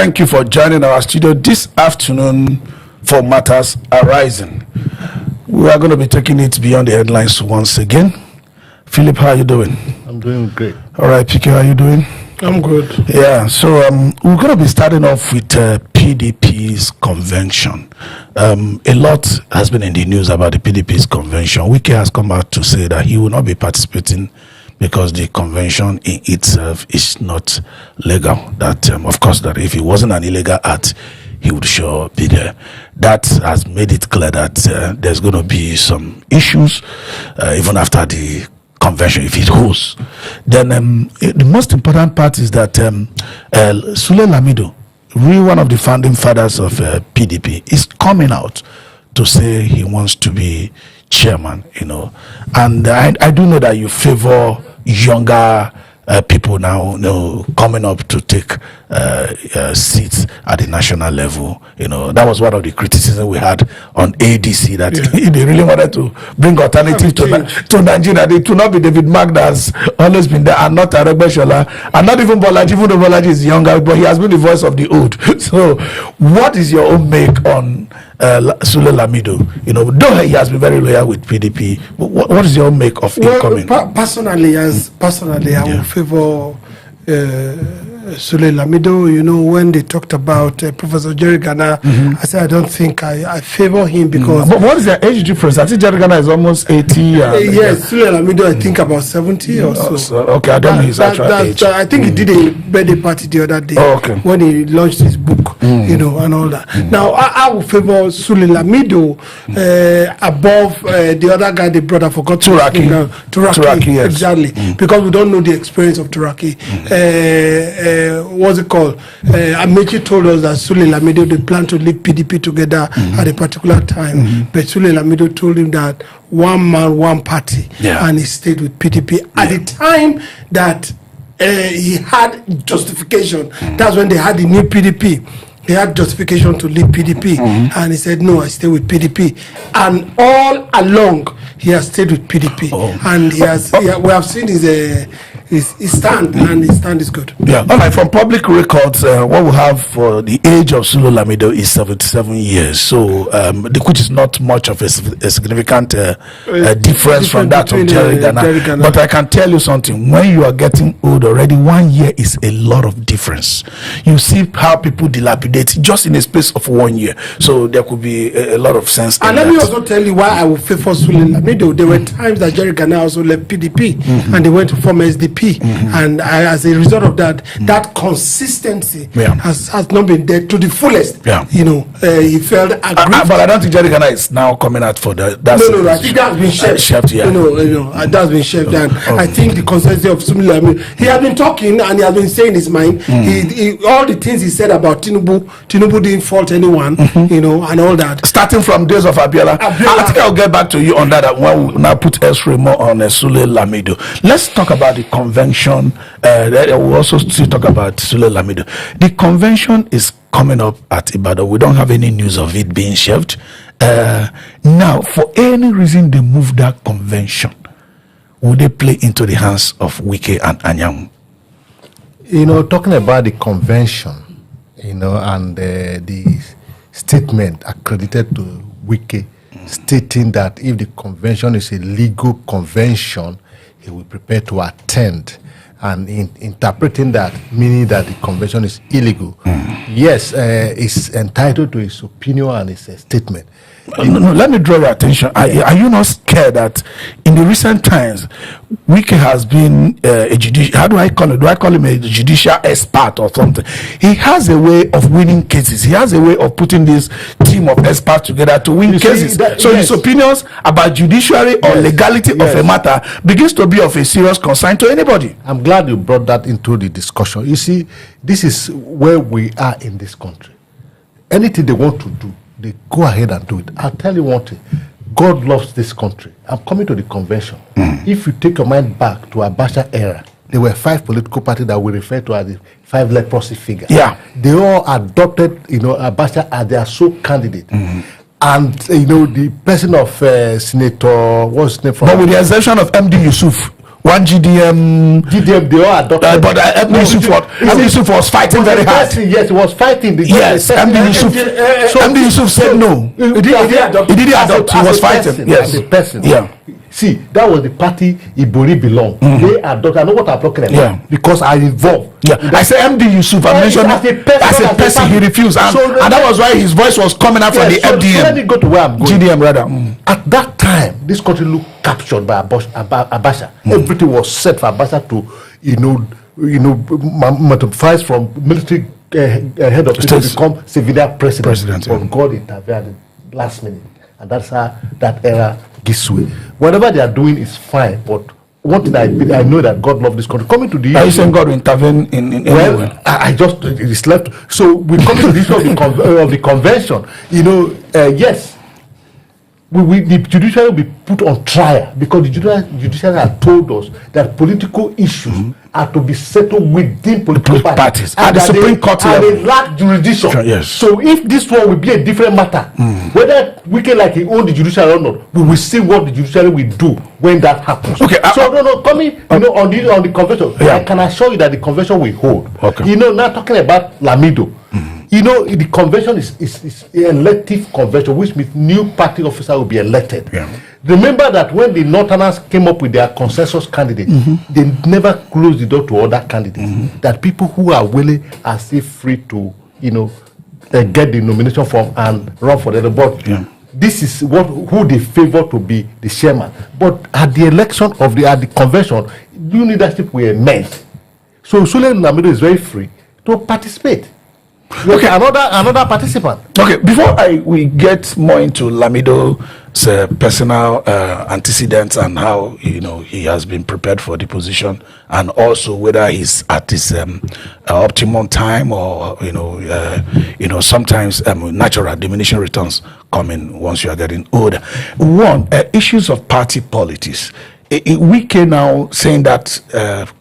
Thank you for joining our studio this afternoon for Matters Arising. We are going to be taking it beyond the headlines once again. Philip, how are you doing? I'm doing great. All right, PK, how are you doing? I'm good. Yeah, so we're going to be starting off with PDP's convention. A lot has been in the news about the PDP's convention. Wike has come out to say that he will not be participating because the convention in itself is not legal. That, of course, that if it wasn't an illegal act, he would sure be there. That has made it clear that there's going to be some issues even after the convention, if it holds. Then the most important part is that Sule Lamido, really one of the founding fathers of PDP, is coming out to say he wants to be chairman, you know. And I do know that you favor younger people now, you know, coming up to take seats at the national level. You know, that was one of the criticism we had on ADC, that they really wanted to bring alternative to Nigeria. It will not be David Mark that has always been there, and not Aregbe Shola, and not even Bolaji, even though Bolaji is younger, but he has been the voice of the old. So what is your own make on Sule Lamido? You know, though he has been very loyal with PDP, what is your own make of incoming? Personally, I would favor Sule Lamido. You know, when they talked about Professor Jerry Ghana, I said I don't think I favor him because. But what is the age difference? I think Jerry Ghana is almost 80. Yes, Sule Lamido, I think about 70 or so. Okay, I don't know his actual age. I think he did a birthday party the other day when he launched his book, you know, and all that. Now, I would favor Sule Lamido above the other guy, the brother, forgot Turaki, yes. Exactly, because we don't know the experience of Turaki. What's it called? Amechi told us that Sule Lamido, they plan to leave PDP together at a particular time, but Sule Lamido told him that one man, one party, and he stayed with PDP at the time that he had justification. That's when they had the new PDP. He had justification to leave PDP, and he said, "No, I stay with PDP." And all along, he has stayed with PDP, and we have seen his stand, and his stand is good. Yeah. All right. From public records, what we have for the age of Sule Lamido is 77 years. So, which is not much of a significant difference from that of Jerry Ghana. But I can tell you something: when you are getting old already, 1 year is a lot of difference. You see how people dilapidate just in a space of 1 year. So there could be a lot of sense. And let me also tell you why I would favor Sule Lamido. There were times that Jerry Ghana also left PDP, and they went to form SDP. And as a result of that, that consistency has not been there to the fullest. You know, he felt aggrieved. But I don't think Jerry Ghana is now coming out for that. No, I think that's been shelved. You know, that's been shelved. And I think the consistency of Sule Lamido, he has been talking and he has been saying his mind. He all the things he said about Tinubu didn't fault anyone, you know, and all that. Starting from days of Abiola. I think I'll get back to you on that when we now put X-ray more on Sule Lamido. Let's talk about the convention. We'll also still talk about Sule Lamido. The convention is coming up at Ibadan. We don't have any news of it being shelved. Now, for any reason they move that convention, would they play into the hands of Wike and Anyang? You know, talking about the convention, you know, and the statement accredited to Wike stating that if the convention is a legal convention, he will prepare to attend, and interpreting that, meaning that the convention is illegal. Yes, he's entitled to his opinion and his statement. No, let me draw your attention. Are you not scared that in the recent times, Wike has been a judicial, how do I call it? Do I call him a judicial expert or something? He has a way of winning cases. He has a way of putting this team of experts together to win cases. His opinions about judiciary or legality of a matter begins to be of a serious concern to anybody. I'm glad you brought that into the discussion. You see, this is where we are in this country. Anything they want to do, they go ahead and do it. I'll tell you one thing. God loves this country. I'm coming to the convention. If you take your mind back to Abacha era, there were 5 political parties that we refer to as the 5 leprosy figure. They all adopted, you know, Abacha as their sole candidate. And you know, the person of Senator, what's his name from? But with the exception of MD Yusuf, One GDM, they all adopted. but MD Yusuf was fighting very hard. Yes, he was fighting. Yes, MD Yusuf said no. He didn't adopt. He was fighting. Yes, as a person. Yeah. See, that was the party Ibori belonged. They adopted. I know what I'm talking about because I involved. Yeah, I said MD Yusuf. I mentioned as a person he refused, and that was why his voice was coming out from the MDM. So let me go to where I'm going. GDM rather. At that time, this country looked captured by Abacha. Everything was set for Abacha to, metamorphose from military head of state to become civilian president. But God intervened at the last minute, and that's how that era gives way. Whatever they are doing is fine, but one thing I know that God loves this country. Coming to the are you saying God will intervene in well, I just it's left. So we come to the issue of the convention. Yes. The judiciary will be put on trial because the judiciary has told us that political issues are to be settled within political parties at the Supreme Court level. And they lack jurisdiction. Yes. So if this one will be a different matter, whether we can like he own the judiciary or not, we will see what the judiciary will do when that happens. Okay. Coming on the convention, I can assure you that the convention will hold. Okay. Now talking about Lamido. The convention is an elective convention, which means new party officers will be elected. Yeah. Remember that when the Northerners came up with their consensus candidate, they never closed the door to other candidates. That people who are willing are still free to, get the nomination form and run for the other. But this is who they favor to be the chairman. But at the election at the convention, new leadership will emerge. So Sule Lamido is very free to participate. Okay, another participant. Okay, before we get more into Lamido's personal antecedents and how he has been prepared for the position, and also whether he's at his optimum time or sometimes natural diminishing returns coming once you are getting older. One, issues of party politics. Wike now saying that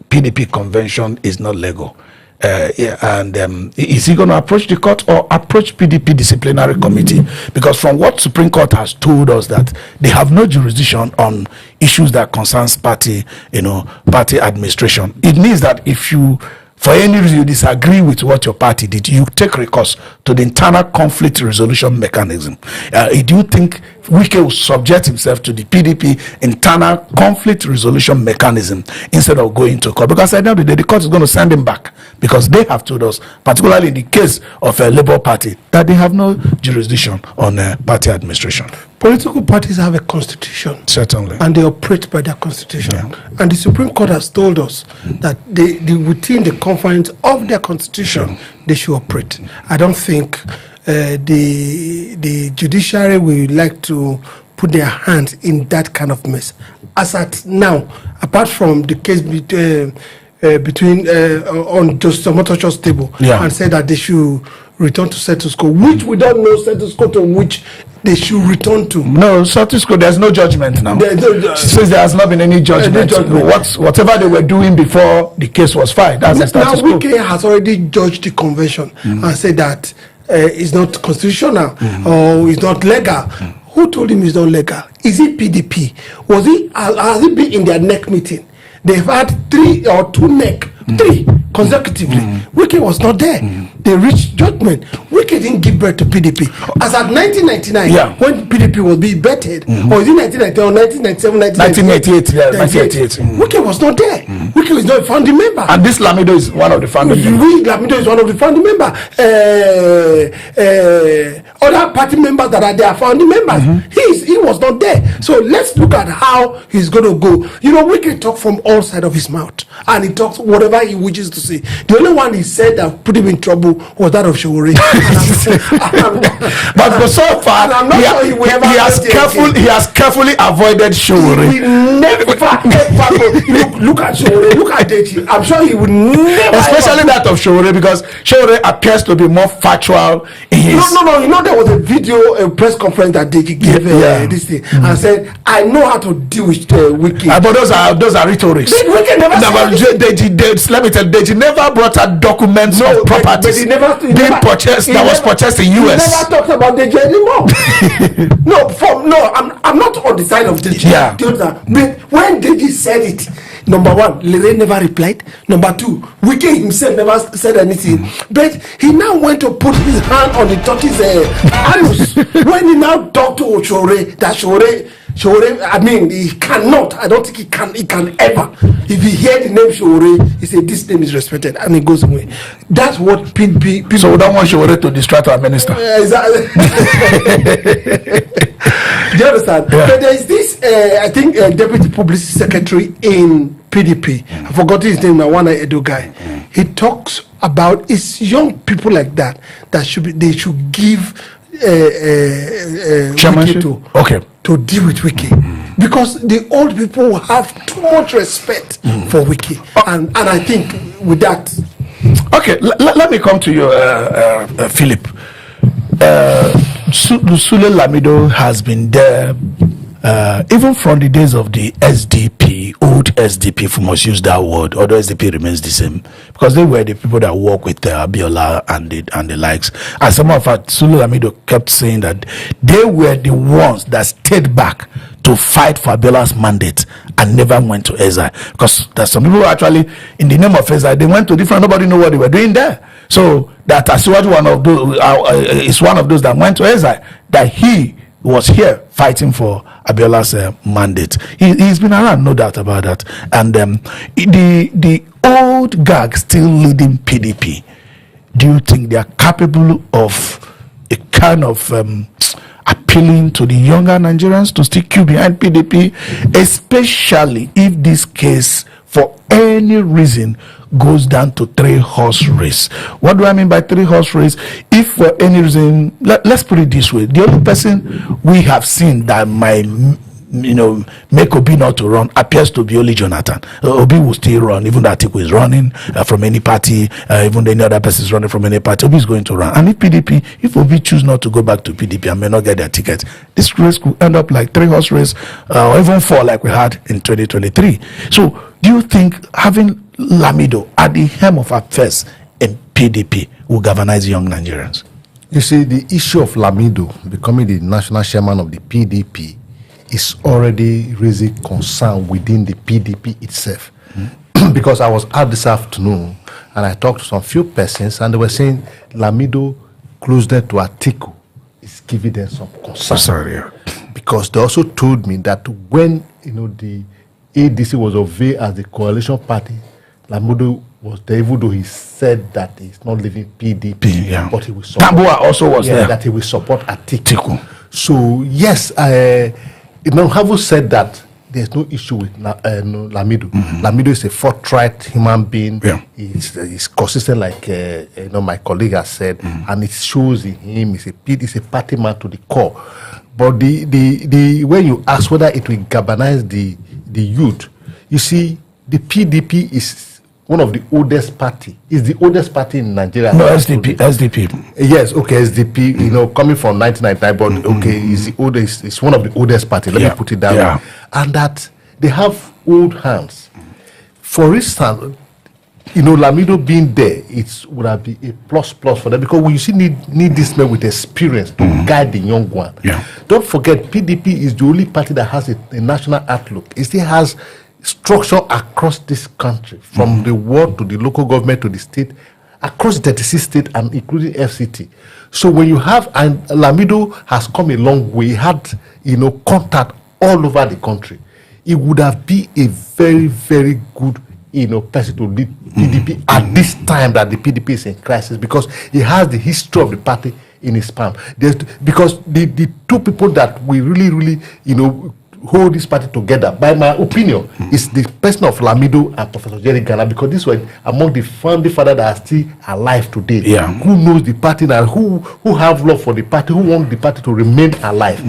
PDP convention is not legal. Is he going to approach the court or approach PDP disciplinary committee? Because from what Supreme Court has told us that they have no jurisdiction on issues that concerns party administration. It means that if you, for any reason, you disagree with what your party did, you take recourse to the internal conflict resolution mechanism. Do you think Wike will subject himself to the PDP internal conflict resolution mechanism instead of going to court? Because at the end of the day, the court is going to send him back because they have told us, particularly in the case of a Labour Party, that they have no jurisdiction on party administration. Political parties have a constitution. Certainly. And they operate by their constitution. Yeah. And the Supreme Court has told us that they within the confines of their constitution, they should operate. I don't think the judiciary will like to put their hands in that kind of mess. As at now, apart from the case between on Justice Omotocho's table and said that they should return to status quo, which we don't know status quo to which they should return to. No, status quo, there's no judgment now. She says there has not been any judgment. Whatever they were doing before the case was filed, that's the status quo. Wike has already judged the convention and said that it's not constitutional or it's not legal. Who told him it's not legal? Is it PDP? Has it been in their NEC meeting? They've had 3 or 2 NEC, 3 consecutively. Wike was not there. They reached judgment. Wike didn't give birth to PDP. As at 1999, when PDP was being betted, or is it 1990 or 1997, 1988? Wike was not there. Wike is not a founding member. And this Lamido is one of the founding members. Lamido is one of the founding members. Other party members that are their founding members, he was not there. So let's look at how he's going to go. Wike talk from all sides of his mouth, and he talks whatever he wishes to say. The only one he said that put him in trouble was that of Showore. But so far, he has carefully avoided Showore. He never look at Showore, look at Deji. I'm sure he would never. Especially that of Showore, because Showore appears to be more factual in his. No. There was a video, a press conference that Deji gave this thing and said, "I know how to deal with Wike." But those are rhetorics. Wike never let me tell you, they never brought out documents of properties that was purchased in US. He never talked about Deji anymore. I'm not on the side of Deji. Yeah. But when Deji said it, Number one, Lere never replied. Number two, Wike himself never said anything. But he now went to put his hand on the tortoise anus when he now talked to Shore, that Shore, I mean, he cannot. I don't think he can ever. If he hear the name Shore, he say this name is respected, and he goes away. That's what PDP. So we don't want Shore to distract our minister. Exactly. Do you understand? Yeah. But there is this, I think, deputy publicity secretary in PDP. I forgot his name. One Edo guy. He talks about it's young people like that they should give chairmanship to deal with Wike, because the old people have too much respect for Wike, and I think with that. Okay, let me come to you, Philip. Sule Lamido has been there even from the days of the SDP, old SDP, if we must use that word, although SDP remains the same, because they were the people that work with Abiola and the likes. And some of us, Sule Lamido kept saying that they were the ones that stayed back to fight for Abiola's mandate and never went to exile. Because there's some people who actually, in the name of exile, they went to different, nobody knew what they were doing there. So that Asiwaju is one of those that went to exile, that he was here fighting for Abiola's mandate. He's been around, no doubt about that. And the old gag still leading PDP, do you think they are capable of a kind of appealing to the younger Nigerians to still queue behind PDP, especially if this case, for any reason, goes down to 3-horse race? What do I mean by 3-horse race? If for any reason, let's put it this way, the only person we have seen that might make Obi not to run appears to be only Jonathan. Obi will still run, even though Atiku is running from any party, even though any other person is running from any party. Obi is going to run. And if Obi choose not to go back to PDP and may not get their ticket, this race could end up like 3-horse race, or even 4 like we had in 2023. So do you think having Lamido at the helm of affairs in PDP will galvanize young Nigerians? You see, the issue of Lamido becoming the national chairman of the PDP is already raising concern within the PDP itself. Because I was out this afternoon and I talked to some few persons and they were saying Lamido closeness to Atiku is giving them some concern. Sorry. Because they also told me that when the ADC was unveiled as the coalition party, Lamido was there, even though he said that he's not leaving PDP, but he will support. Tambua also was there. That he will support Atiku. So yes, having said that, there's no issue with Lamido. Lamido is a forthright human being. He's consistent, like my colleague has said, and it shows in him. He's a party man to the core. But the when you ask whether it will galvanize the youth, you see, the PDP is one of the oldest party. It's the oldest party in Nigeria. No, SDP. Yes, okay, SDP. Coming from 1999, but okay, it's the oldest. It's one of the oldest party. Let me put it that way. And that they have old hands. For instance, Lamido being there, it would have been a plus for them, because we still need this man with experience to guide the young one. Don't forget, PDP is the only party that has a national outlook. It still has structure across this country, from the ward to the local government to the state, across 36 states and including FCT. So when you have, and Lamido has come a long way, he had contact all over the country. It would have been a very, very good person to lead PDP at this time that the PDP is in crisis, because he has the history of the party in his palm. Because the two people that we really hold this party together, by my opinion, is the person of Lamido and Professor Jerry Ghana, because this was among the founding fathers that are still alive today, who knows the party and who have love for the party, who want the party to remain alive.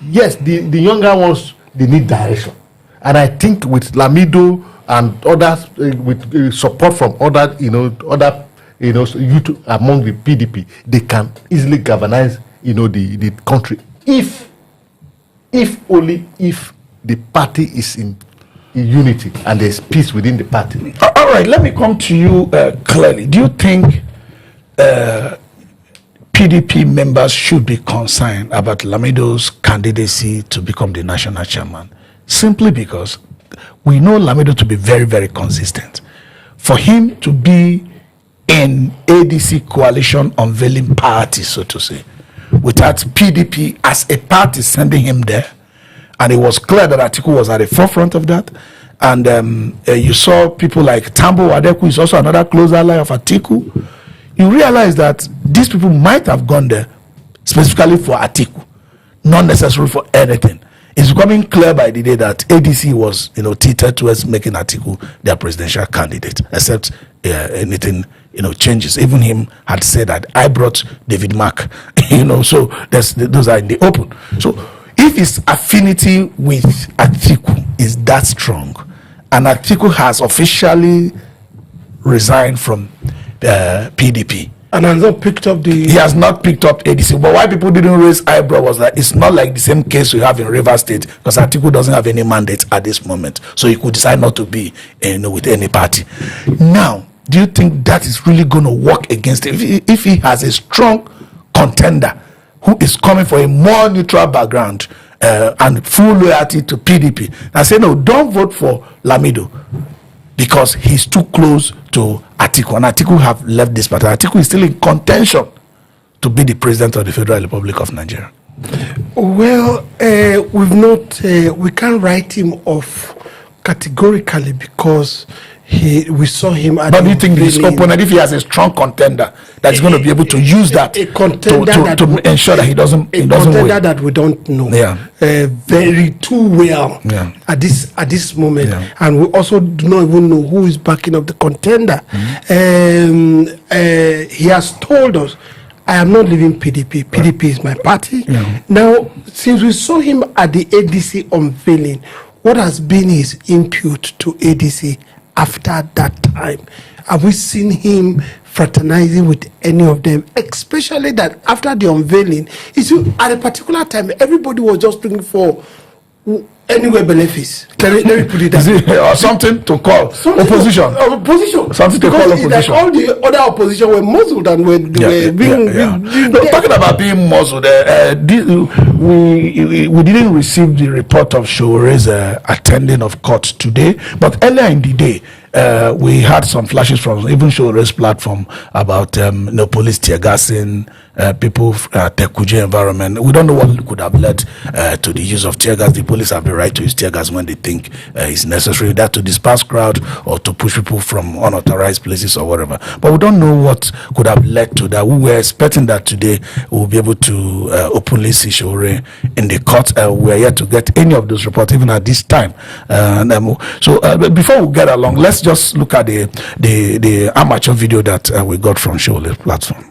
Yes, the younger ones, they need direction. And I think with Lamido and others, with support from other youth among the PDP, they can easily galvanize the country, if only if the party is in unity and there's peace within the party. All right, let me come to you clearly. Do you think PDP members should be concerned about Lamido's candidacy to become the national chairman? Simply because we know Lamido to be very, very consistent. For him to be in ADC coalition unveiling party, so to say, without PDP as a party sending him there, and it was clear that Atiku was at the forefront of that. And you saw people like Tambo Wadeku, who is also another close ally of Atiku. You realize that these people might have gone there specifically for Atiku, not necessarily for anything. It's becoming clear by the day that ADC was, tilted towards making Atiku their presidential candidate, except anything, changes. Even him had said that I brought David Mark, so those are in the open. So if his affinity with Atiku is that strong, and Atiku has officially resigned from PDP, and has not picked up he has not picked up ADC. But why people didn't raise eyebrow was that it's not like the same case we have in Rivers State, because Atiku doesn't have any mandate at this moment, so he could decide not to be with any party. Now, do you think that is really going to work against him if he has a strong contender who is coming for a more neutral background and full loyalty to PDP? I say, no, don't vote for Lamido because he's too close to Atiku, and Atiku have left this party. Atiku is still in contention to be the president of the Federal Republic of Nigeria. Well, we can't write him off categorically because we saw him at. But do you think his opponent, if he has a strong contender, that's going to be able to use that to ensure that he doesn't win? That we don't know very too well at this moment, and we also do not even know who is backing up the contender. He has told us, I am not leaving PDP. PDP is my party. Now, since we saw him at the ADC unveiling, what has been his input to ADC after that time? Have we seen him fraternizing with any of them? Especially that after the unveiling, at a particular time, everybody was just looking for anywhere benefits. Let me put it that way. Or something to call opposition. Opposition. Something to call opposition. Like all the other opposition were muzzled and were being talking about being muzzled, we didn't receive the report of Shore's attending of court today, but earlier in the day, we had some flashes from even Shore's platform about police tear gassing people at the Kuje environment. We don't know what could have led to the use of tear gas. The police have the right to use tear gas when they think it's necessary, that to disperse crowd or to push people from unauthorized places or whatever. But we don't know what could have led to that. We were expecting that today we'll be able to openly see Shore in the court. We are yet to get any of those reports, even at this time. So before we get along, let's just look at the amateur video that we got from Shore's platform.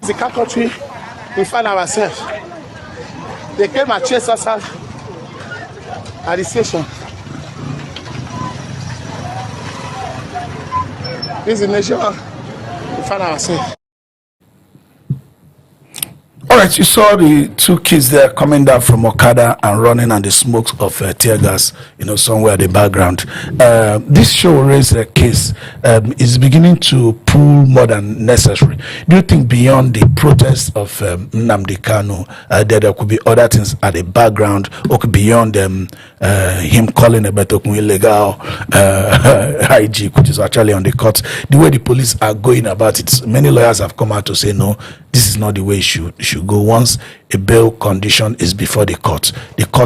The country we find ourselves. They came and chased us out at the station. This is the nation we find ourselves. All right, you saw the two kids there coming down from Okada and running, and the smoke of tear gas, somewhere in the background. This show raised a case is beginning to pull more than necessary. Do you think beyond the protest of Nnamdi Kanu, there could be other things at the background, or beyond him calling Ebetokun illegal IG, which is actually on the court? The way the police are going about it, many lawyers have come out to say no, this is not the way it should go. Once a bail condition is before the court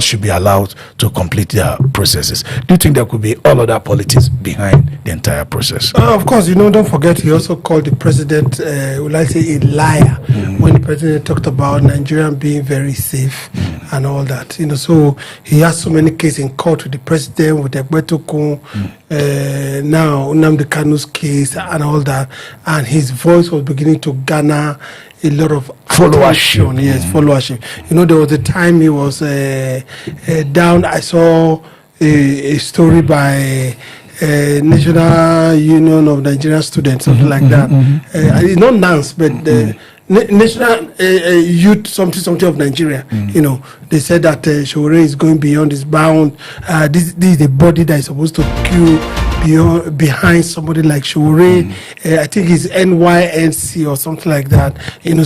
should be allowed to complete their processes. Do you think there could be all other politics behind the entire process? Of course, don't forget he also called the president, will I say, a liar when the president talked about Nigeria being very safe and all that. So he has so many cases in court with the president, with Ebetokun, now Nnamdi Kanu's case and all that, and his voice was beginning to garner a lot of followership. Yes, followership. There was a time he was down. I saw a story by National Union of Nigerian Students, something like that. It's not NANS, but National Youth something of Nigeria. They said that Shore is going beyond his bound. This is the body that is supposed to kill behind somebody like Showore. I think it's NYNC or something like that.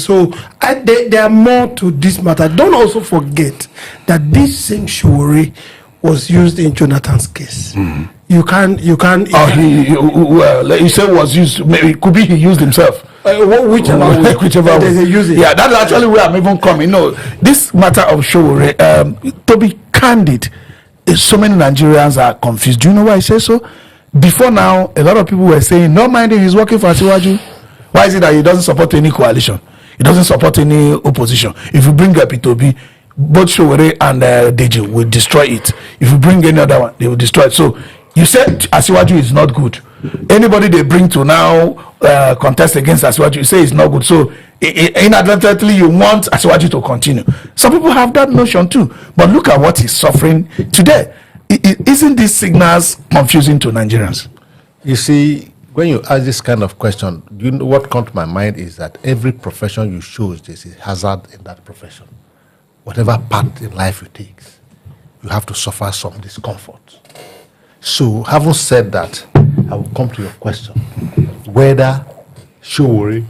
So there are more to this matter. Don't also forget that this same Showore was used in Jonathan's case. You can't. Well, you said was used. Maybe it could be he used himself. Whichever way. Yeah, that's actually where I'm even coming. No, this matter of Showore, to be candid, so many Nigerians are confused. Do you know why I say so? Before now, a lot of people were saying, no minding, he's working for Asiwaju. Why is it that he doesn't support any coalition? He doesn't support any opposition. If you bring up P2B, both Showore and Deji will destroy it. If you bring any other one, they will destroy it. So you said Asiwaju is not good. Anybody they bring to now contest against Asiwaju, you say it's not good. So inadvertently you want Asiwaju to continue. Some people have that notion too. But look at what he's suffering today. Isn't these signals confusing to Nigerians? You see, when you ask this kind of question, you know what comes to my mind is that every profession you choose, there's a hazard in that profession. Whatever path in life you take, you have to suffer some discomfort. So, having said that, I will come to your question. Whether Showore,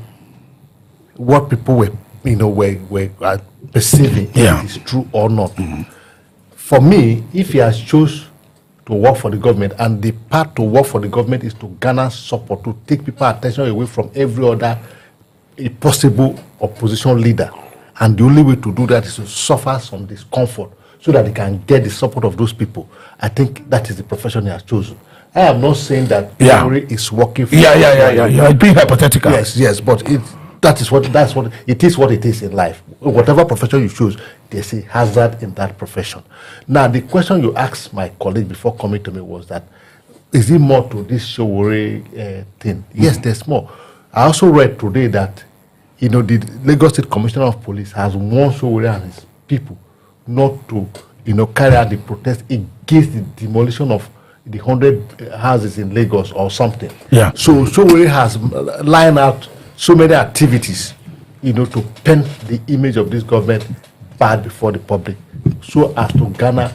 what people were perceiving, if it is true or not. For me, if he has chosen to work for the government, and the path to work for the government is to garner support, to take people's attention away from every other possible opposition leader, and the only way to do that is to suffer some discomfort so that they can get the support of those people, I think that is the profession he has chosen. I am not saying that Showore is working for You're being hypothetical. Yes, but that is what it is. What it is in life. Whatever profession you choose, there's a hazard in that profession. Now, the question you asked my colleague before coming to me was that, is it more to this Showore thing? Yes, there's more. I also read today that the Lagos State Commissioner of Police has warned Showore and his people not to carry out the protest against the demolition of the 100 houses in Lagos or something. Yeah. So Showore has lined out so many activities, to paint the image of this government bad before the public, so as to garner,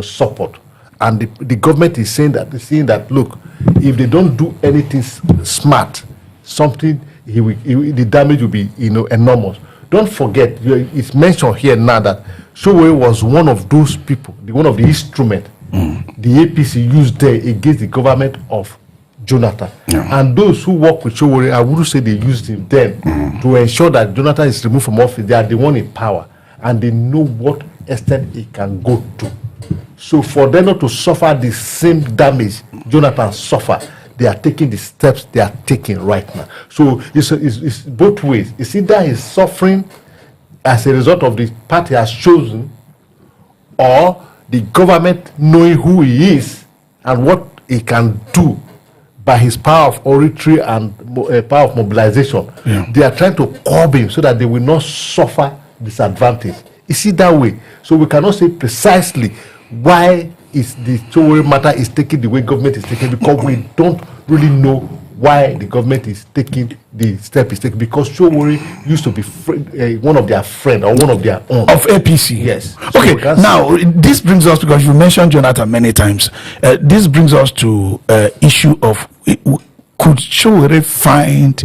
support. And the government is saying that look, if they don't do anything smart, the damage will be, enormous. Don't forget, it's mentioned here now that Showore was one of those people, one of the instruments the APC used there against the government of Jonathan. And those who work with Showore, I wouldn't say they used him then to ensure that Jonathan is removed from office. They are the one in power, and they know what extent it can go to. So for them not to suffer the same damage Jonathan suffered, they are taking the steps they are taking right now. So it's both ways. It's either he's suffering as a result of the path he has chosen, or the government knowing who he is and what he can do by his power of oratory and power of mobilization. They are trying to curb him so that they will not suffer disadvantage. You see that way. So we cannot say precisely why is the Showore matter is taking the way government is taking, because we don't really know why the government is taking the step is taking, because Showore used to be one of their friends or one of their own of APC. Yes. Okay. So now this brings us, because you mentioned Jonathan many times. This brings us to issue of could Showore find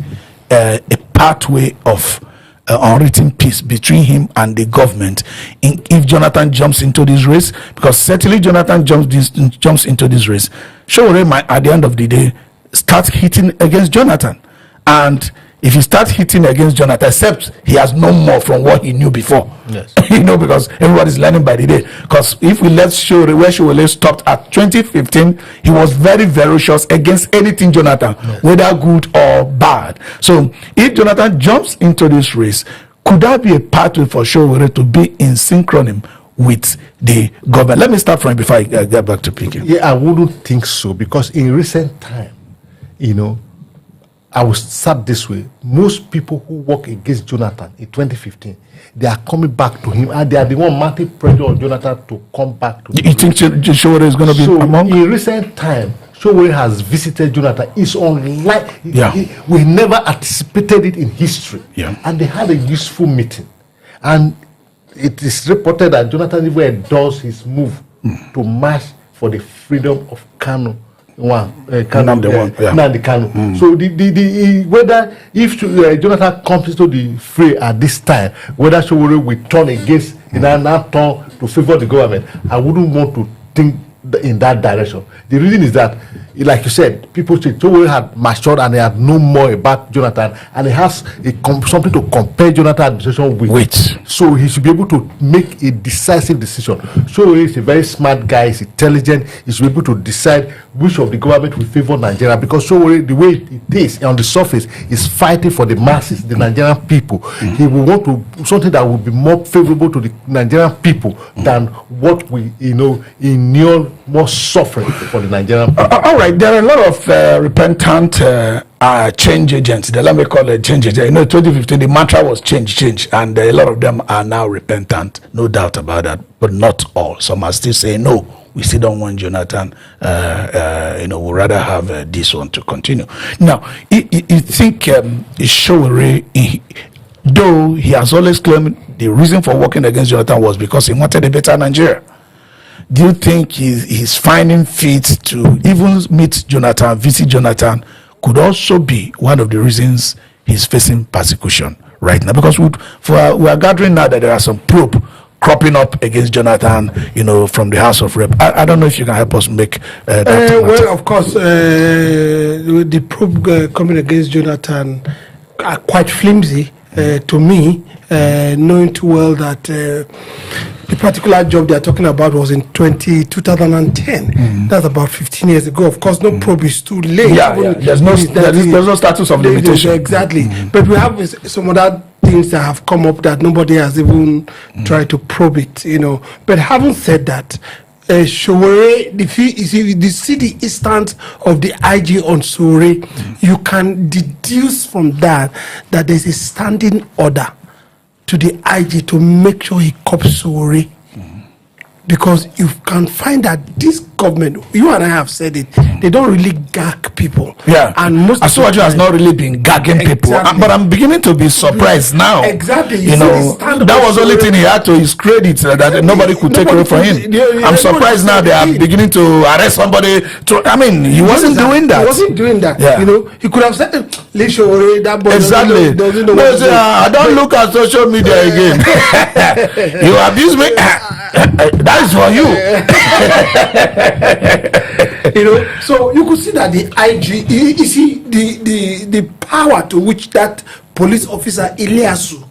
a pathway of unwritten peace between him and the government if Jonathan jumps into this race? Because certainly Jonathan jumps into this race, Showore might at the end of the day start hitting against Jonathan. And if he starts hitting against Jonathan, except he has no more from what he knew before. Yes. Because everybody's learning by the day. Because if we let Showore, where Showore stopped at 2015, he was very ferocious against anything Jonathan, whether good or bad. So if Jonathan jumps into this race, could that be a pathway for Showore to be in synchronym with the government? Let me start from before I get back to picking. Yeah, I wouldn't think so, because in recent time, I will start this way. Most people who work against Jonathan in 2015, they are coming back to him, and they are the one mounting pressure on Jonathan to come back to him. You think Showore is going to be among? In recent time, Showore has visited Jonathan. It's unlike, we never anticipated it in history. And they had a useful meeting. And it is reported that Jonathan even endorsed his move to march for the freedom of Kanu Nnamdi Kanu. So whether if Jonathan comes into the fray at this time, whether Sowore will turn against now turn to favor the government, I wouldn't want to think in that direction. The reason is that, like you said, people say Sowore had matured and they had known more about Jonathan, and he has something to compare Jonathan administration with. So he should be able to make a decisive decision. Sowore is a very smart guy, he's intelligent, he should be able to decide which of the government will favor Nigeria, because Sowore, the way it is on the surface, is fighting for the masses, the Nigerian people. He will want to something that will be more favorable to the Nigerian people than what we in more suffering for the Nigerian people. All right, there are a lot of repentant change agents. Let me call it change agents. 2015, the mantra was change, and a lot of them are now repentant. No doubt about that, but not all. Some are still saying, no, we still don't want Jonathan. We'd rather have this one to continue. Now, you think Sowore, though he has always claimed the reason for working against Jonathan was because he wanted a better Nigeria, do you think he's finding fit to even meet Jonathan, visit Jonathan, could also be one of the reasons he's facing persecution right now? Because we are gathering now that there are some probe cropping up against Jonathan, from the House of Rep. I don't know if you can help us make that. Well, of course, the probe coming against Jonathan are quite flimsy to me, knowing too well that the particular job they are talking about was in 2010. That's about 15 years ago. Of course, no probe is too late. There's no status of limitation. Exactly. But we have some other things that have come up that nobody has even tried to probe it, But having said that, Sowore, the city instance of the IG on Sowore, you can deduce from that there's a standing order to the IG to make sure he cops Sowore. Because you can find that this government, you and I have said it, they don't really gag people. Yeah, and most Asuwaju has not really been gagging people. But I'm beginning to be surprised now. Exactly. That was the only thing he had to his credit, that nobody could take away from him. I'm surprised now they are beginning to arrest somebody. He wasn't doing that. He wasn't doing that. Yeah. He could have said, that boy exactly. doesn't know what to do. I don't look at social media again. You abuse me. That is for you. So you could see that the IG, you see the power to which that police officer Ilyasu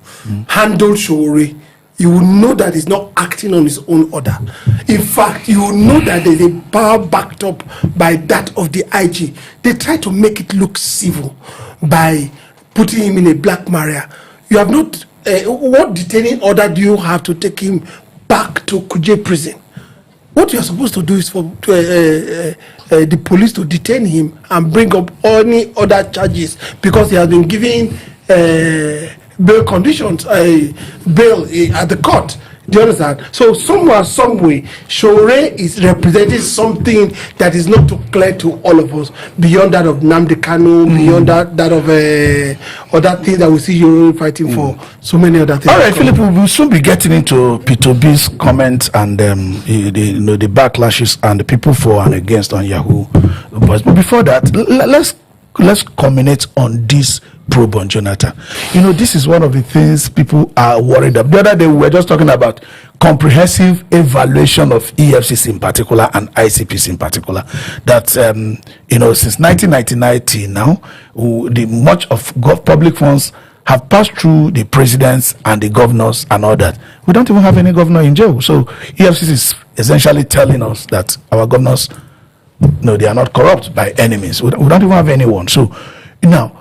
handled Sowore, you will know that he's not acting on his own order. In fact, you will know that there's a power backed up by that of the IG. They try to make it look civil by putting him in a black maria. You have not, what detaining order do you have to take him back to Kuje prison? What you are supposed to do is for the police to detain him and bring up any other charges, because he has been given bail conditions, bail at the court. Do you understand? So somewhere, some way, Sowore is representing something that is not too clear to all of us, beyond that of Nnamdi Kanu, beyond that of other things that we see you fighting for, so many other things. All right, Philip, we will soon be getting into P2B's comments and the backlashes and the people for and against on Yahoo. But before that, let's culminate on this probe on Jonathan. This is one of the things people are worried about. The other day we were just talking about comprehensive evaluation of EFCC in particular and ICPC in particular. That since 1999 till now, much of public funds have passed through the presidents and the governors and all that. We don't even have any governor in jail. So EFCC is essentially telling us that our governors, they are not corrupt by any means. We don't even have anyone. So now,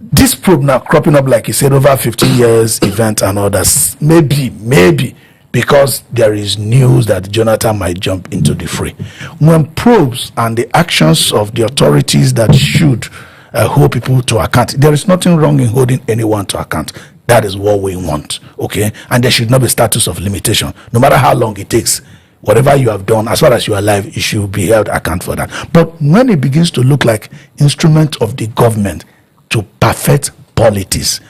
this probe now cropping up, like you said, over 15 years event and others, maybe because there is news that Jonathan might jump into the fray. When probes and the actions of the authorities that should hold people to account, there is nothing wrong in holding anyone to account. That is what we want, okay? And there should not be status of limitation. No matter how long it takes, whatever you have done, as far as you are alive, you should be held account for that. But when it begins to look like instrument of the government to perfect politics,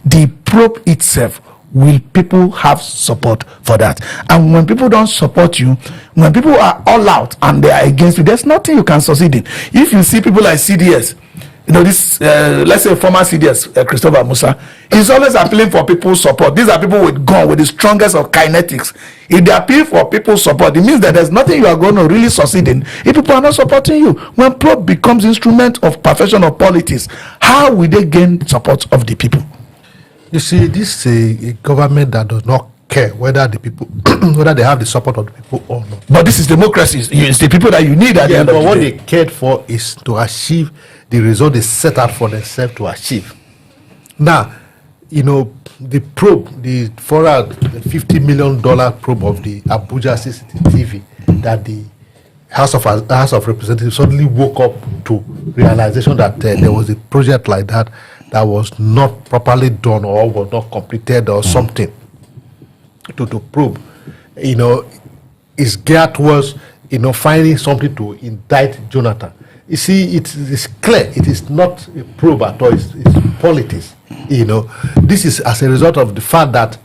the probe itself will people have support for that? And when people don't support you, when people are all out and they are against you, there's nothing you can succeed in. If you see people like CDS, this let's say former CDS Christopher Musa, he's always appealing for people's support. These are people with gun, with the strongest of kinetics. If they appeal for people's support, it means that there's nothing you are going to really succeed in if people are not supporting you. When probe becomes instrument of perfection of politics, how will they gain support of the people? You see, this is a government that does not care whether the people, whether they have the support of the people or not. But this is democracy. It's the people that you need at the end of the day. But what they cared for is to achieve the result they set out for themselves to achieve. Now, the probe, the $450 million probe of the Abuja CCTV that the House of Representatives suddenly woke up to realization that there was a project like that was not properly done or was not completed or something to probe, is geared towards, finding something to indict Jonathan. You see, it's clear. It is not a probe at all. It's politics. This is as a result of the fact that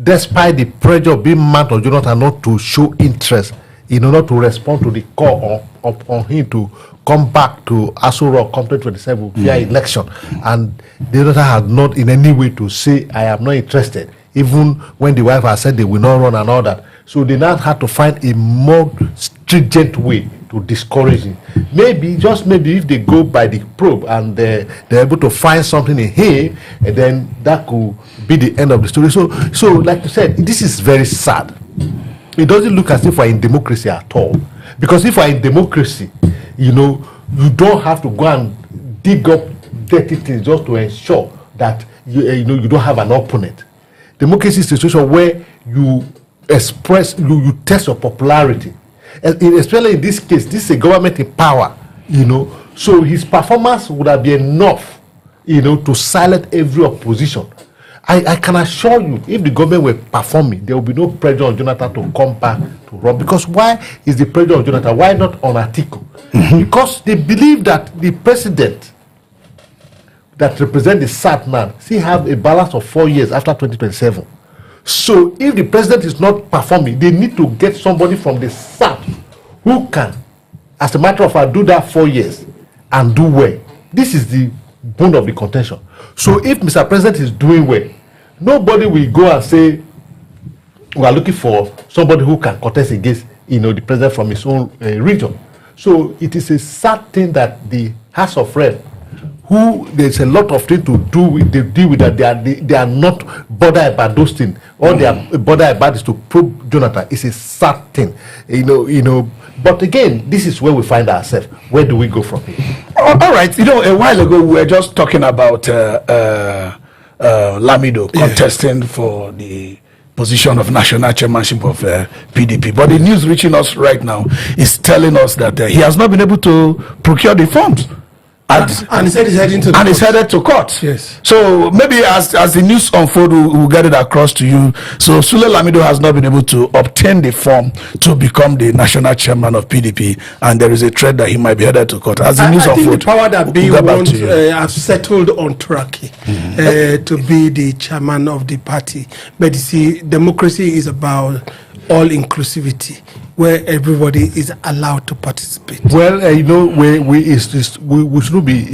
despite the pressure being mounted on Jonathan not to show interest, not to respond to the call on him to come back to Aso Rock, come 2027 via election, and the other had not in any way to say, I am not interested, even when the wife has said they will not run and all that. So they now had to find a more stringent way to discourage him. Maybe, just maybe, if they go by the probe and they're able to find something in him, and then that could be the end of the story. So like you said, this is very sad. It doesn't look as if we're in democracy at all. Because if we're in democracy, you don't have to go and dig up dirty things just to ensure that you don't have an opponent. Democracy is a situation where you express, you test your popularity. Especially in this case, this is a government in power, so his performance would have been enough, to silence every opposition. I can assure you, if the government were performing, there will be no pressure on Jonathan to come back to run. Because why is the pressure on Jonathan? Why not on Atiku? Because they believe that the president that represents the SAT man still have a balance of 4 years after 2027. So if the president is not performing, they need to get somebody from the SAT who can, as a matter of fact, do that 4 years and do well. This is the bone of the contention. So if Mr. President is doing well, nobody will go and say, we are looking for somebody who can contest against, the president from his own region. So it is a sad thing that the House of Rep, who there's a lot of things to do with, they deal with that, they are not bothered about those things. All they are bothered about is to probe Jonathan. It's a sad thing, But again, this is where we find ourselves. Where do we go from here? All right. A while ago we were just talking about Lamido contesting for the position of national chairmanship of PDP. But the news reaching us right now is telling us that he has not been able to procure the funds. And he said he's heading to he's headed to court. Yes. So maybe as the news unfolds, we'll get it across to you. So Sule Lamido has not been able to obtain the form to become the national chairman of PDP, and there is a threat that he might be headed to court. As the news unfolds, think the power that be wants have settled on Turaki to be the chairman of the party. But you see, democracy is about all inclusivity, where everybody is allowed to participate. Well, we shouldn't be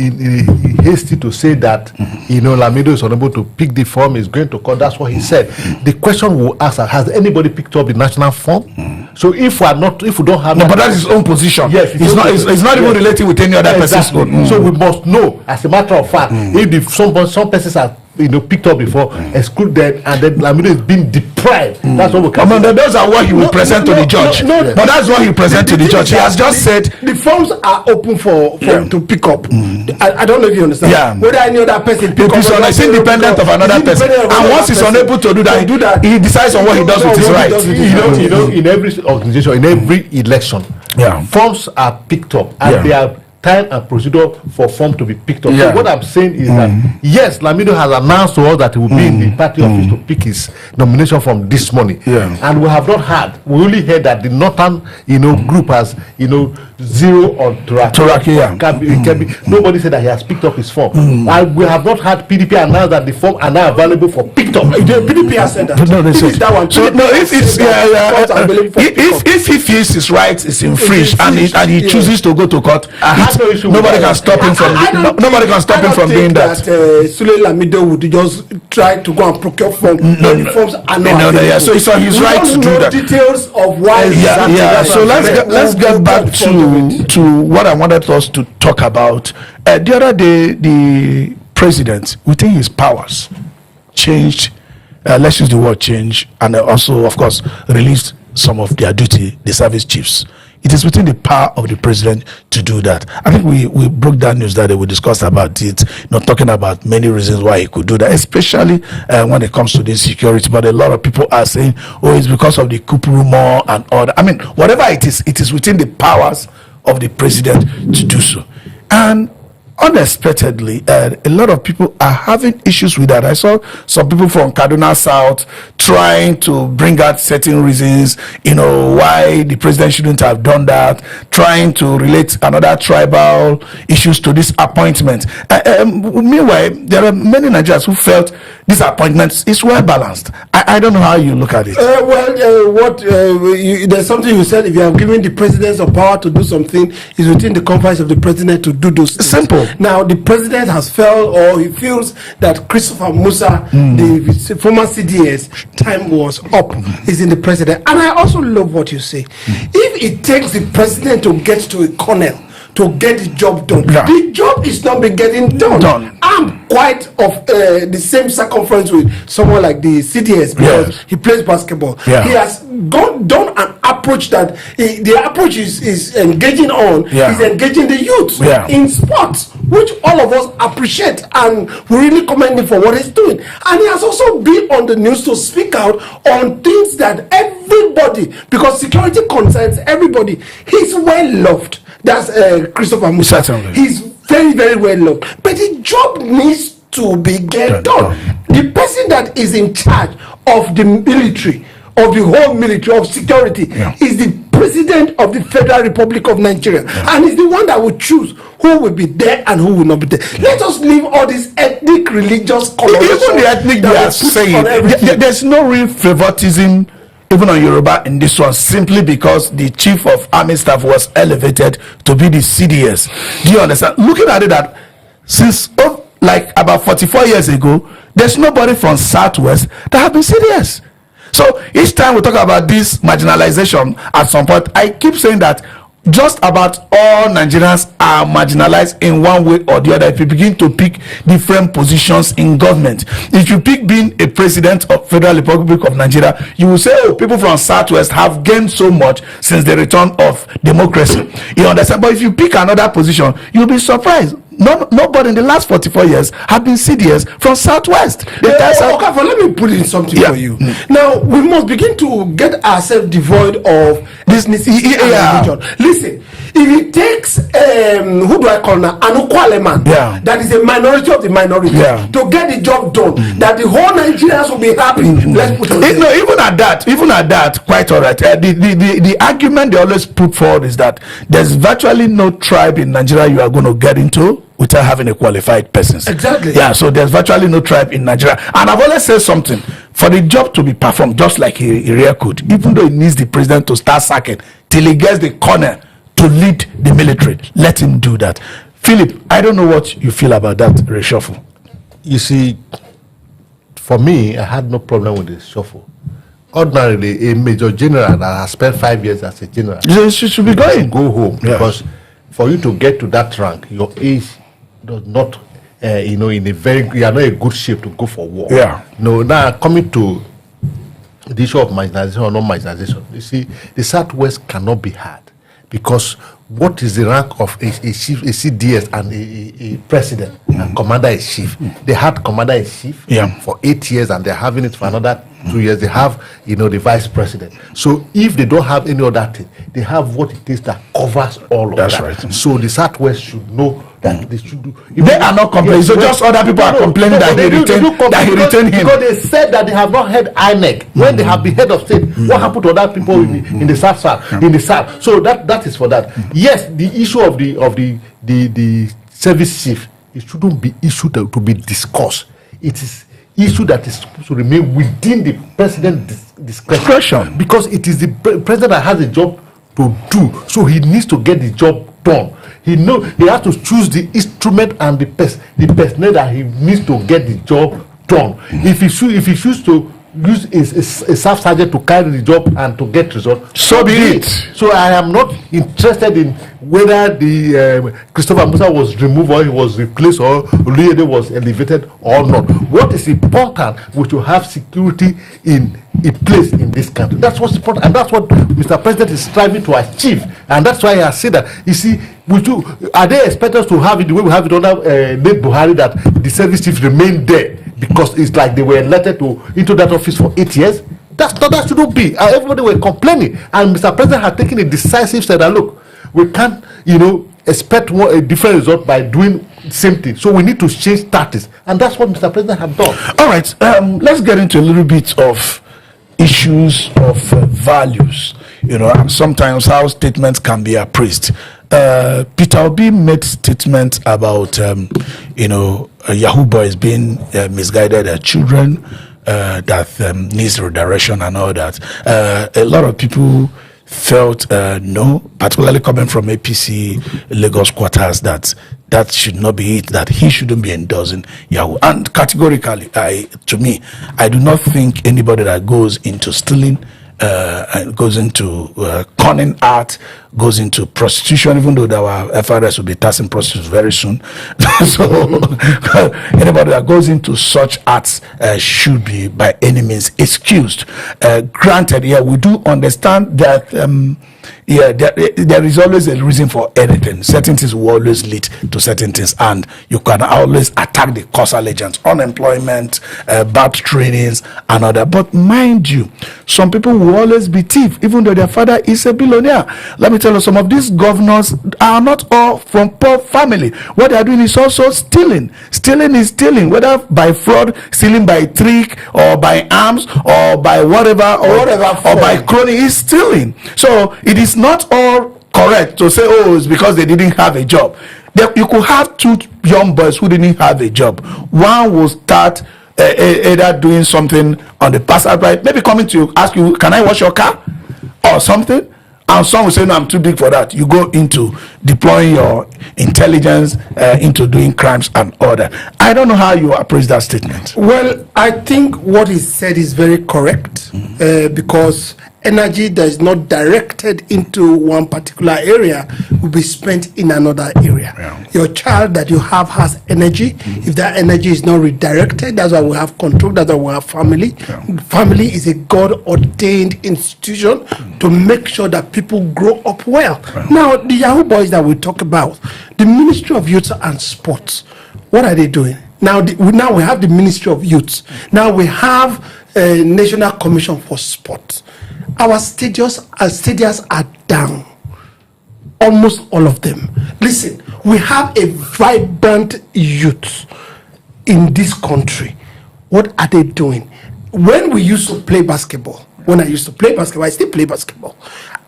hasty to say that Lamido is unable to pick the form, is going to court. That's what he said. The question we'll ask: has anybody picked up the national form? So if we don't have, but that's his own position. Yes, it's not even related with any other person's own. So we must know, as a matter of fact, if some persons are picked up before, exclude them, and then Lamido is being deprived. That's what we can say. Those are what he will present to the judge. But that's what he present to the judge. He has just said the forms are open for to pick up. I don't know if you understand. Yeah. Whether any other person pick up, it's independent of another person. And once he's unable to do that, he decides on what he does with his rights. In every organization, in every election, forms are picked up and they are time and procedure for form to be picked up. Yeah. So what I'm saying is that yes, Lamido has announced to us that he will be in the party office to pick his nomination from this morning. Yeah. And we have not heard. We only heard that the Northern, group has, zero on Turaki. Nobody said that he has picked up his form. And we have not had PDP announce that the form are now available for picked up. The PDP has said that. No, they said that one. so. No, if it's if he feels his right is infringed and he chooses to go to court, nobody can stop him from. Nobody can stop him from doing that. Sule Lamido would just try to go and procure form. The forms are not. So it's on his right to do that. Details of why. So let's get back to what I wanted us to talk about. The other day, the president, within his powers, changed. Let's use the word change, and also, of course, released some of their duty, the service chiefs. It is within the power of the president to do that. I think we broke down news that we discussed about it, talking about many reasons why he could do that, especially when it comes to the security. But a lot of people are saying, oh, it's because of the coup rumor and all that. I mean, whatever it is within the powers of the president to do so. And unexpectedly, a lot of people are having issues with that. I saw some people from Kaduna South trying to bring out certain reasons, why the president shouldn't have done that, trying to relate another tribal issues to this appointment. Meanwhile, there are many Nigerians who felt this appointment is well balanced. I don't know how you look at it. There's something you said. If you have given the president some power to do something, it's within the confines of the president to do those things. Simple. Now the president has felt, or he feels that Christopher Musa, the former CDS, time was up. Is in the president. And I also love what you say. If it takes the president to get to a colonel to get the job done, the job is not been getting done. I'm quite of the same circumference with someone like the CDS because he plays basketball. He has done an approach that the approach is engaging on, is engaging the youth in sports, which all of us appreciate, and we really commend him for what he's doing. And he has also been on the news to speak out on things that everybody, because security concerns everybody, he's well loved. That's Christopher Musa. Certainly. He's very, very well loved. But the job needs to be done. The person that is in charge of the military, of the whole military, of security, is the president of the Federal Republic of Nigeria. And is the one that will choose who will be there and who will not be there. Let us leave all this ethnic, religious coloration. Even the ethnic, they are saying there's no real favoritism even on Yoruba in this one, simply because the chief of army staff was elevated to be the CDS. Do you understand? Looking at it, that since like about 44 years ago, there's nobody from Southwest that have been CDS. So each time we talk about this marginalization, at some point, I keep saying that just about all Nigerians are marginalized in one way or the other. If you begin to pick different positions in government, if you pick being a president of Federal Republic of Nigeria, you will say, oh, people from Southwest have gained so much since the return of democracy. You understand? But if you pick another position, you'll be surprised. Nobody in the last 44 years have been CDS from Southwest. Let me put in something for you. Now, we must begin to get ourselves devoid of this religion. Listen, if it takes, who do I call now? Anukwaleman, that is a minority of the minority, to get the job done, that the whole Nigerians will be happy. Let's put it even at that, quite all right. The argument they always put forward is that there's virtually no tribe in Nigeria you are going to get into without having a qualified person. Exactly. Yeah, so there's virtually no tribe in Nigeria. And I've always said something. For the job to be performed, just like a could, even though it needs the president to start sacking till he gets the corner to lead the military, let him do that. Philip, I don't know what you feel about that reshuffle. You see, for me, I had no problem with the shuffle. Ordinarily, a major general that has spent 5 years as a general, you should be going. Go home, because for you to get to that rank, your age does not, you are not a good shape to go for war. Now coming to the issue of marginalization or non marginalization, you see, the Southwest cannot be had, because what is the rank of a chief, a CDS, and a president, and commander in chief? They had commander in chief for 8 years, and they're having it for another 2 years, they have, the vice president. So if they don't have any other thing, they have what it is that covers all of that. That's right. So the Southwest should know that they should do. They are not complaining. So just other people are complaining that he retained him. Because they said that they have not heard INEC when they have been head of state. What happened to other people in the South? In the South. So that is for that. Yes, the issue of the service chief, it shouldn't be issue to be discussed. It is issue that is supposed to remain within the president's discretion, because it is the president that has a job to do, so he needs to get the job done. He has to choose the instrument and the personnel that he needs to get the job done. If he chooses to use a staff sergeant to carry the job and to get results, so be it. So I am not interested in whether the Christopher Musa was removed or he was replaced or Oluyede was elevated or not. What is important, we should have security in a place in this country. That's what's important, and that's what Mr. President is striving to achieve. And that's why I said that. You see, are they expect us to have it the way we have it under late Buhari, that the service chief remain there because it's like they were elected into that office for 8 years? That shouldn't be. Everybody were complaining, and Mr. President had taken a decisive step that, look, we can't, expect a different result by doing the same thing. So we need to change tactics, and that's what Mr. President had done. All right, let's get into a little bit of issues of values, and sometimes how statements can be appraised. Peter Obi made statements about, Yahoo boys being misguided children that needs redirection and all that. A lot of people felt no, particularly coming from APC Lagos quarters, that should not be it, that he shouldn't be endorsing Yahoo. And categorically, to me, I do not think anybody that goes into stealing, goes into conning art, goes into prostitution, even though our FRS will be taxing prostitutes very soon. So anybody that goes into such arts should be by any means excused. Granted, we do understand that there is always a reason for anything. Certain things will always lead to certain things, and you can always attack the causal agents, unemployment, bad trainings, and other. But mind you, some people will always be thief, even though their father is a billionaire. Let me tell you, some of these governors are not all from poor family. What they are doing is also stealing. Stealing is stealing, whether by fraud, stealing by trick, or by arms, or by whatever, or by crony, is stealing. So it is not all correct to say, it's because they didn't have a job. You could have two young boys who didn't have a job. One will start either doing something on the passerby, maybe coming to ask you, can I wash your car or something? And some will say, no, I'm too big for that. You go into deploying your intelligence into doing crimes and order. I don't know how you appraise that statement. Well, I think what he said is very correct, because energy that is not directed into one particular area will be spent in another area. Yeah. Your child that you have has energy. If that energy is not redirected, that's why we have control, that's why we have family. Yeah. Family is a God-ordained institution to make sure that people grow up well. Yeah. Now, the Yahoo boys that we talk about, the Ministry of Youth and Sports, what are they doing? Now we have the Ministry of Youth. Now we have a National Commission for Sport. Our stadiums are down, almost all of them. Listen, we have a vibrant youth in this country. What are they doing? When we used to play basketball, I still play basketball.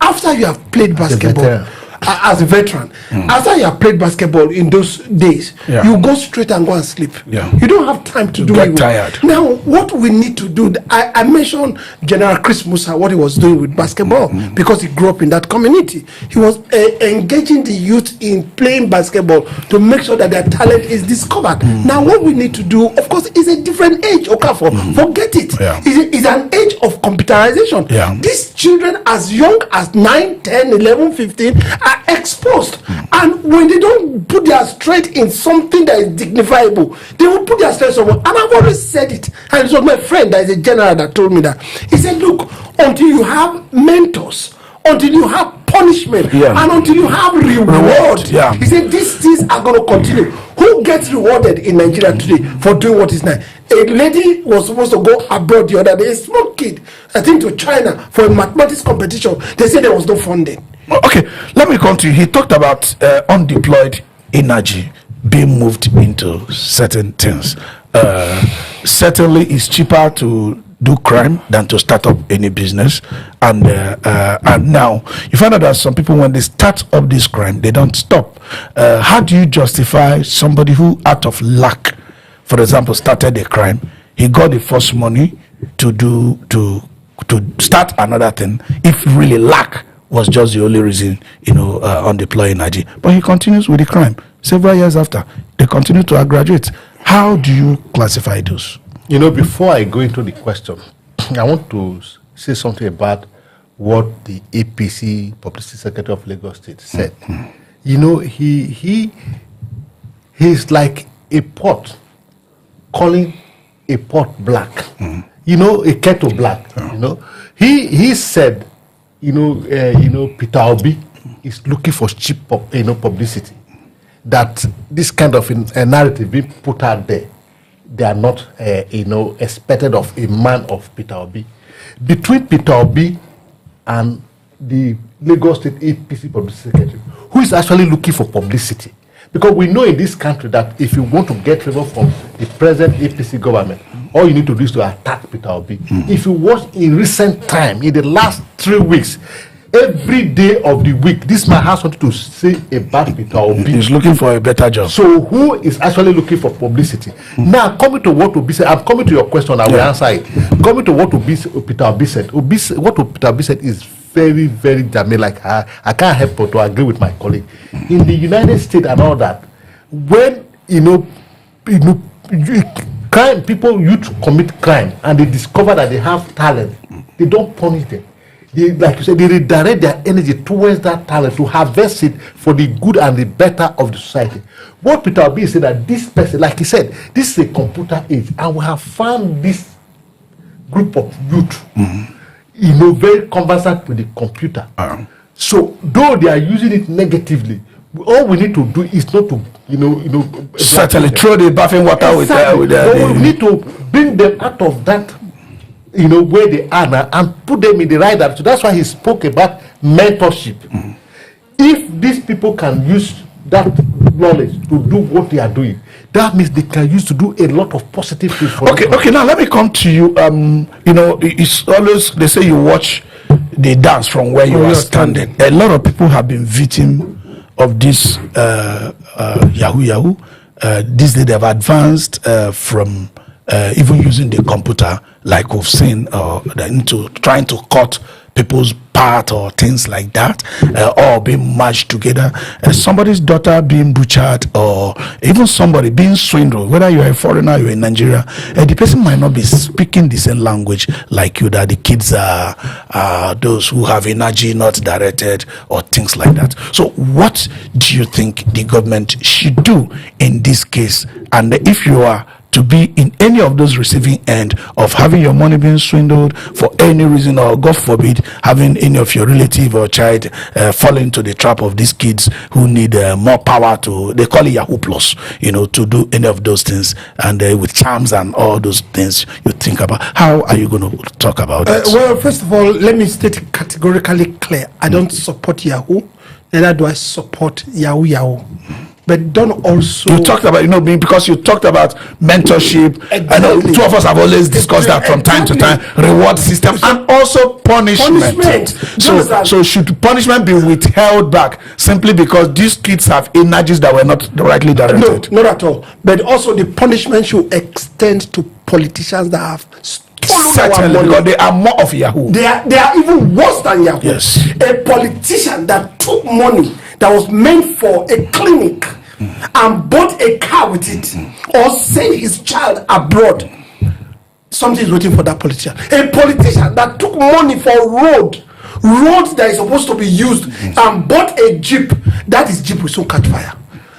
After you have played basketball as a veteran, after you have played basketball in those days, you go straight and go and sleep. Yeah. You don't have time to do it. Get tired. Now, what we need to do, I mentioned General Chris Musa, what he was doing with basketball, because he grew up in that community. He was engaging the youth in playing basketball to make sure that their talent is discovered. Now, what we need to do, of course, is a different age, Okafor. Forget it. Yeah. It's an age of computerization. Yeah. These children, as young as 9, 10, 11, 15, are exposed, and when they don't put their strength in something that is dignifiable, they will put their strength somewhere. And I've always said it, and it was my friend that is a general that told me that. He said, look, until you have mentors, until you have punishment and until you have reward. He said these things are going to continue. Who gets rewarded in Nigeria today for doing what is nice? A lady was supposed to go abroad the other day, a small kid, I think to China for a mathematics competition. They said there was no funding. Okay, let me come to you. He talked about undeployed energy being moved into certain things. Certainly it's cheaper to do crime than to start up any business, and now you find out that some people, when they start up this crime, they don't stop. How do you justify somebody who, out of lack, for example, started a crime, he got the first money to start another thing, if really lack was just the only reason, on deploy energy, but he continues with the crime several years after? They continue to graduate. How do you classify those? Before I go into the question, I want to say something about what the APC Publicity Secretary of Lagos State said. He's like a pot calling a pot black. A kettle black. He said, Peter Obi is looking for cheap publicity. That this kind of narrative being put out there, they are not, expected of a man of Peter Obi. Between Peter Obi and the Lagos State APC Publicity Secretary, who is actually looking for publicity? Because we know in this country that if you want to get favor from the present APC government, all you need to do is to attack Peter Obi. If you watch in recent time, in the last 3 weeks, every day of the week, this man has something to say about Peter Obi. He's looking for a better job. So who is actually looking for publicity? Now, coming to what Obi said, I'm coming to your question, I will answer it. Coming to what Peter Obi said, what Peter Obi said is very, very damning. Like, I can't help but to agree with my colleague. In the United States and all that, when, people youth commit crime and they discover that they have talent, they don't punish them. They, like you said, they redirect their energy towards that talent to harvest it for the good and the better of the society. What Peter Obi said, that this person, like he said, this is a computer age, and we have found this group of youth, very conversant with the computer. So though they are using it negatively, all we need to do is not to, certainly throw the bathing water with we need to bring them out of that, where they are now, and put them in the right direction. So that's why he spoke about mentorship. If these people can use that knowledge to do what they are doing, that means they can use to do a lot of positive things for Okay, now let me come to you. It's always, they say you watch the dance from where you are standing. A lot of people have been victim of this Yahoo. These days they have advanced from even using the computer, like we've seen, into trying to cut people's part or things like that, or being mashed together. Somebody's daughter being butchered, or even somebody being swindled, whether you're a foreigner, you're in Nigeria, the person might not be speaking the same language like you, that the kids are those who have energy not directed, or things like that. So what do you think the government should do in this case? And if you are to be in any of those receiving end of having your money being swindled for any reason, or God forbid having any of your relative or child fall into the trap of these kids who need more power to, they call it Yahoo Plus, to do any of those things, and with charms and all those things you think about, how are you going to talk about it? Well, first of all, let me state categorically clear, I don't support Yahoo, neither do I support Yahoo. But don't also... You talked about, because you talked about mentorship. Exactly. I know two of us have always discussed that from time to time. Reward system and also punishment. So should punishment be withheld back simply because these kids have energies that were not rightly directed? No, not at all. But also the punishment should extend to politicians that have certainly, because they are more of Yahoo. They are even worse than Yahoo. Yes. A politician that took money that was meant for a clinic and bought a car with it, or sent his child abroad, something is waiting for that politician. A politician that took money for roads that is supposed to be used, and bought a jeep, that is jeep will soon catch fire.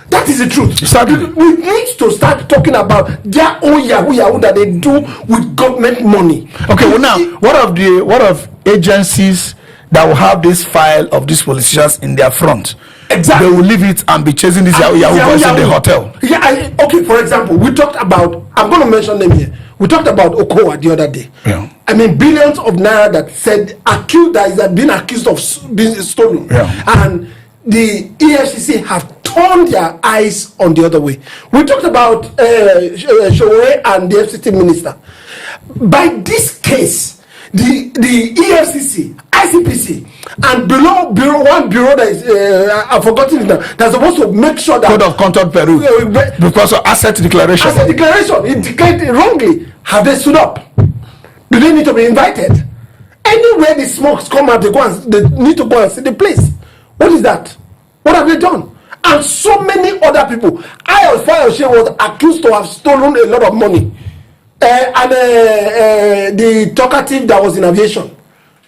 That is the truth. Exactly. We need to start talking about their own Yahoo that they do with government money. Okay, well now, what of agencies that will have this file of these politicians in their front. Exactly. They will leave it and be chasing these Yahoo boys in the hotel. Yeah, okay, for example, we talked about, I'm going to mention them here. We talked about Okowa the other day. Yeah. I mean, billions of naira that said, accused, that is being accused of being stolen. Yeah. And the EFCC have turned their eyes on the other way. We talked about Showe and the FCT minister. By this case, the EFCC, ICPC, and one bureau that is I've forgotten it now, that's supposed to make sure that Code of Conduct Peru, because of asset declaration. Asset declaration, it declared wrongly. Have they stood up? Do they need to be invited? Anywhere the smokes come out, they need to go and see the place. What is that? What have they done? And so many other people. Ayoshe was accused to have stolen a lot of money. The talkative that was in aviation.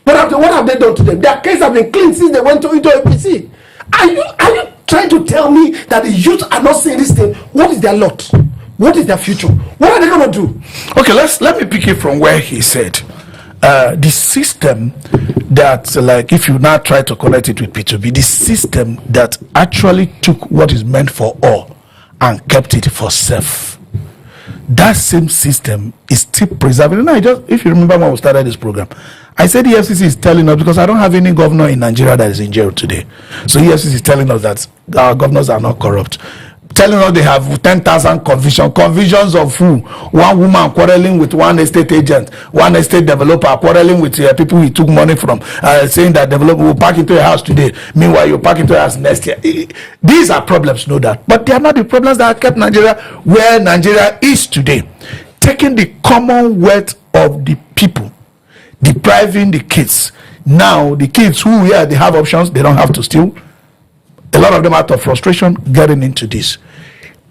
What have they done to them? Their case have been clean since they went into APC. Are you trying to tell me that the youth are not saying this thing? What is their lot? What is their future? What are they going to do? Okay, let me pick it from where he said. The system that, like, if you now try to connect it with P2B, the system that actually took what is meant for all and kept it for self. That same system is still preserving. No, if you remember when we started this program, I said the EFCC is telling us, because I don't have any governor in Nigeria that is in jail today. So EFCC is telling us that our governors are not corrupt. Telling us they have 10,000 convictions of who? One woman quarreling with one estate agent, one estate developer quarreling with people he took money from, saying that developer will park into a house today. Meanwhile, you park into a house next year. These are problems, no doubt. But they are not the problems that have kept Nigeria where Nigeria is today. Taking the commonwealth of the people, depriving the kids. Now, the kids who they have options, they don't have to steal. A lot of them out of frustration getting into this.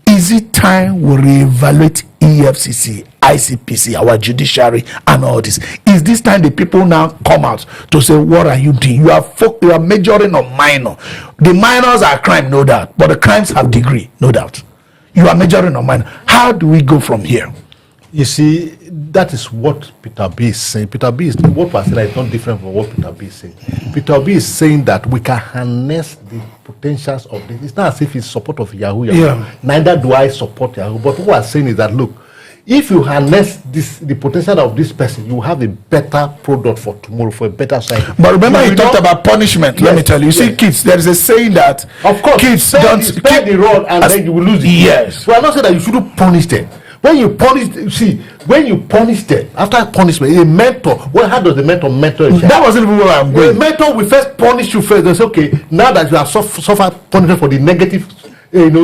Is it time we reevaluate EFCC, ICPC, our judiciary, and all this? Is this time the people now come out to say, what are you doing? You are majoring on minor. The minors are crime, no doubt, but the crimes have degree, no doubt. You are majoring on minor. How do we go from here? You see, that is what Peter B is saying. Peter B is what was said is not different from what Peter B is saying. Peter B is saying that we can harness the potentials of this. It's not as if he's support of Yahoo. Yeah. Neither do I support Yahoo. But what I'm saying is that, look, if you harness the potential of this person, you have a better product for tomorrow, for a better society. But remember, he talked about punishment. Let me tell you. You see, kids, there is a saying that, of course, kids don't spare the rod and then you will lose it. Yes. We are not saying that you shouldn't punish them. When you punish them, after punishment, a mentor, how does the mentor mentor a child? That wasn't even where I'm going. The mentor will first punish you first. They say, okay, now that you have suffered punishment for the negative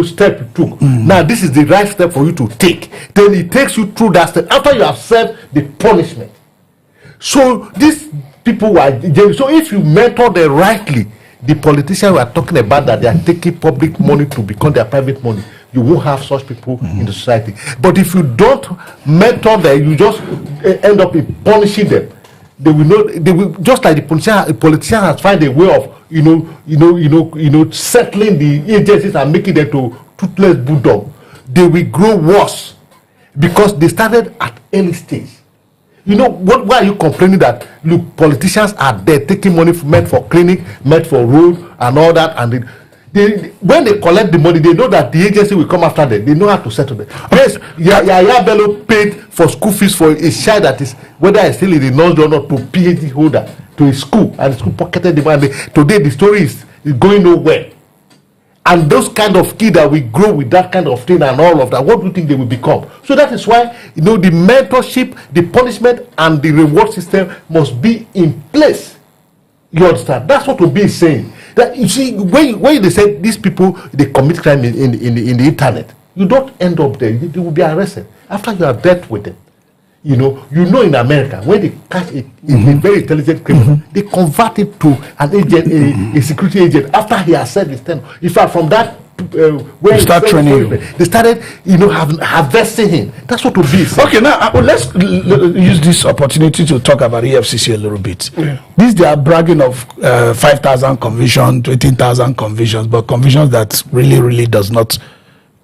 step you took, now this is the right step for you to take. Then it takes you through that step after you have served the punishment. So these people are, so if you mentor them rightly, the politicians we are talking about that they are taking public money to become their private money, you won't have such people in the society. But if you don't mentor them, you just end up punishing them. They will not. They will, just like the politician has found a way of settling the agencies and making them to toothless bulldog. They will grow worse because they started at early stage. You know what? Why are you complaining that look, politicians are there taking money meant for clinic, meant for road, and all that, and when they collect the money, they know that the agency will come after them. They know how to settle them. Yes, Yahya Bello paid for school fees for a child that is, whether it's still in the nursery or not, to PhD holder to his school, and the school pocketed the money. Today, the story is going nowhere. And those kind of kids that will grow with that kind of thing and all of that, what do you think they will become? So that is why, the mentorship, the punishment, and the reward system must be in place. You understand? That's what Obi is saying. That you see, when they say these people they commit crime in the internet, you don't end up there. They will be arrested after you have dealt with them. You know in America, when they catch a very intelligent criminal, they convert it to an agent, a security agent after he has said his tenure. In fact, from that when start training you, they started harvesting him. That's what to be. Okay, now let's use this opportunity to talk about EFCC a little bit. These they are bragging of 5,000 convictions, 18,000 convictions, but convictions that really does not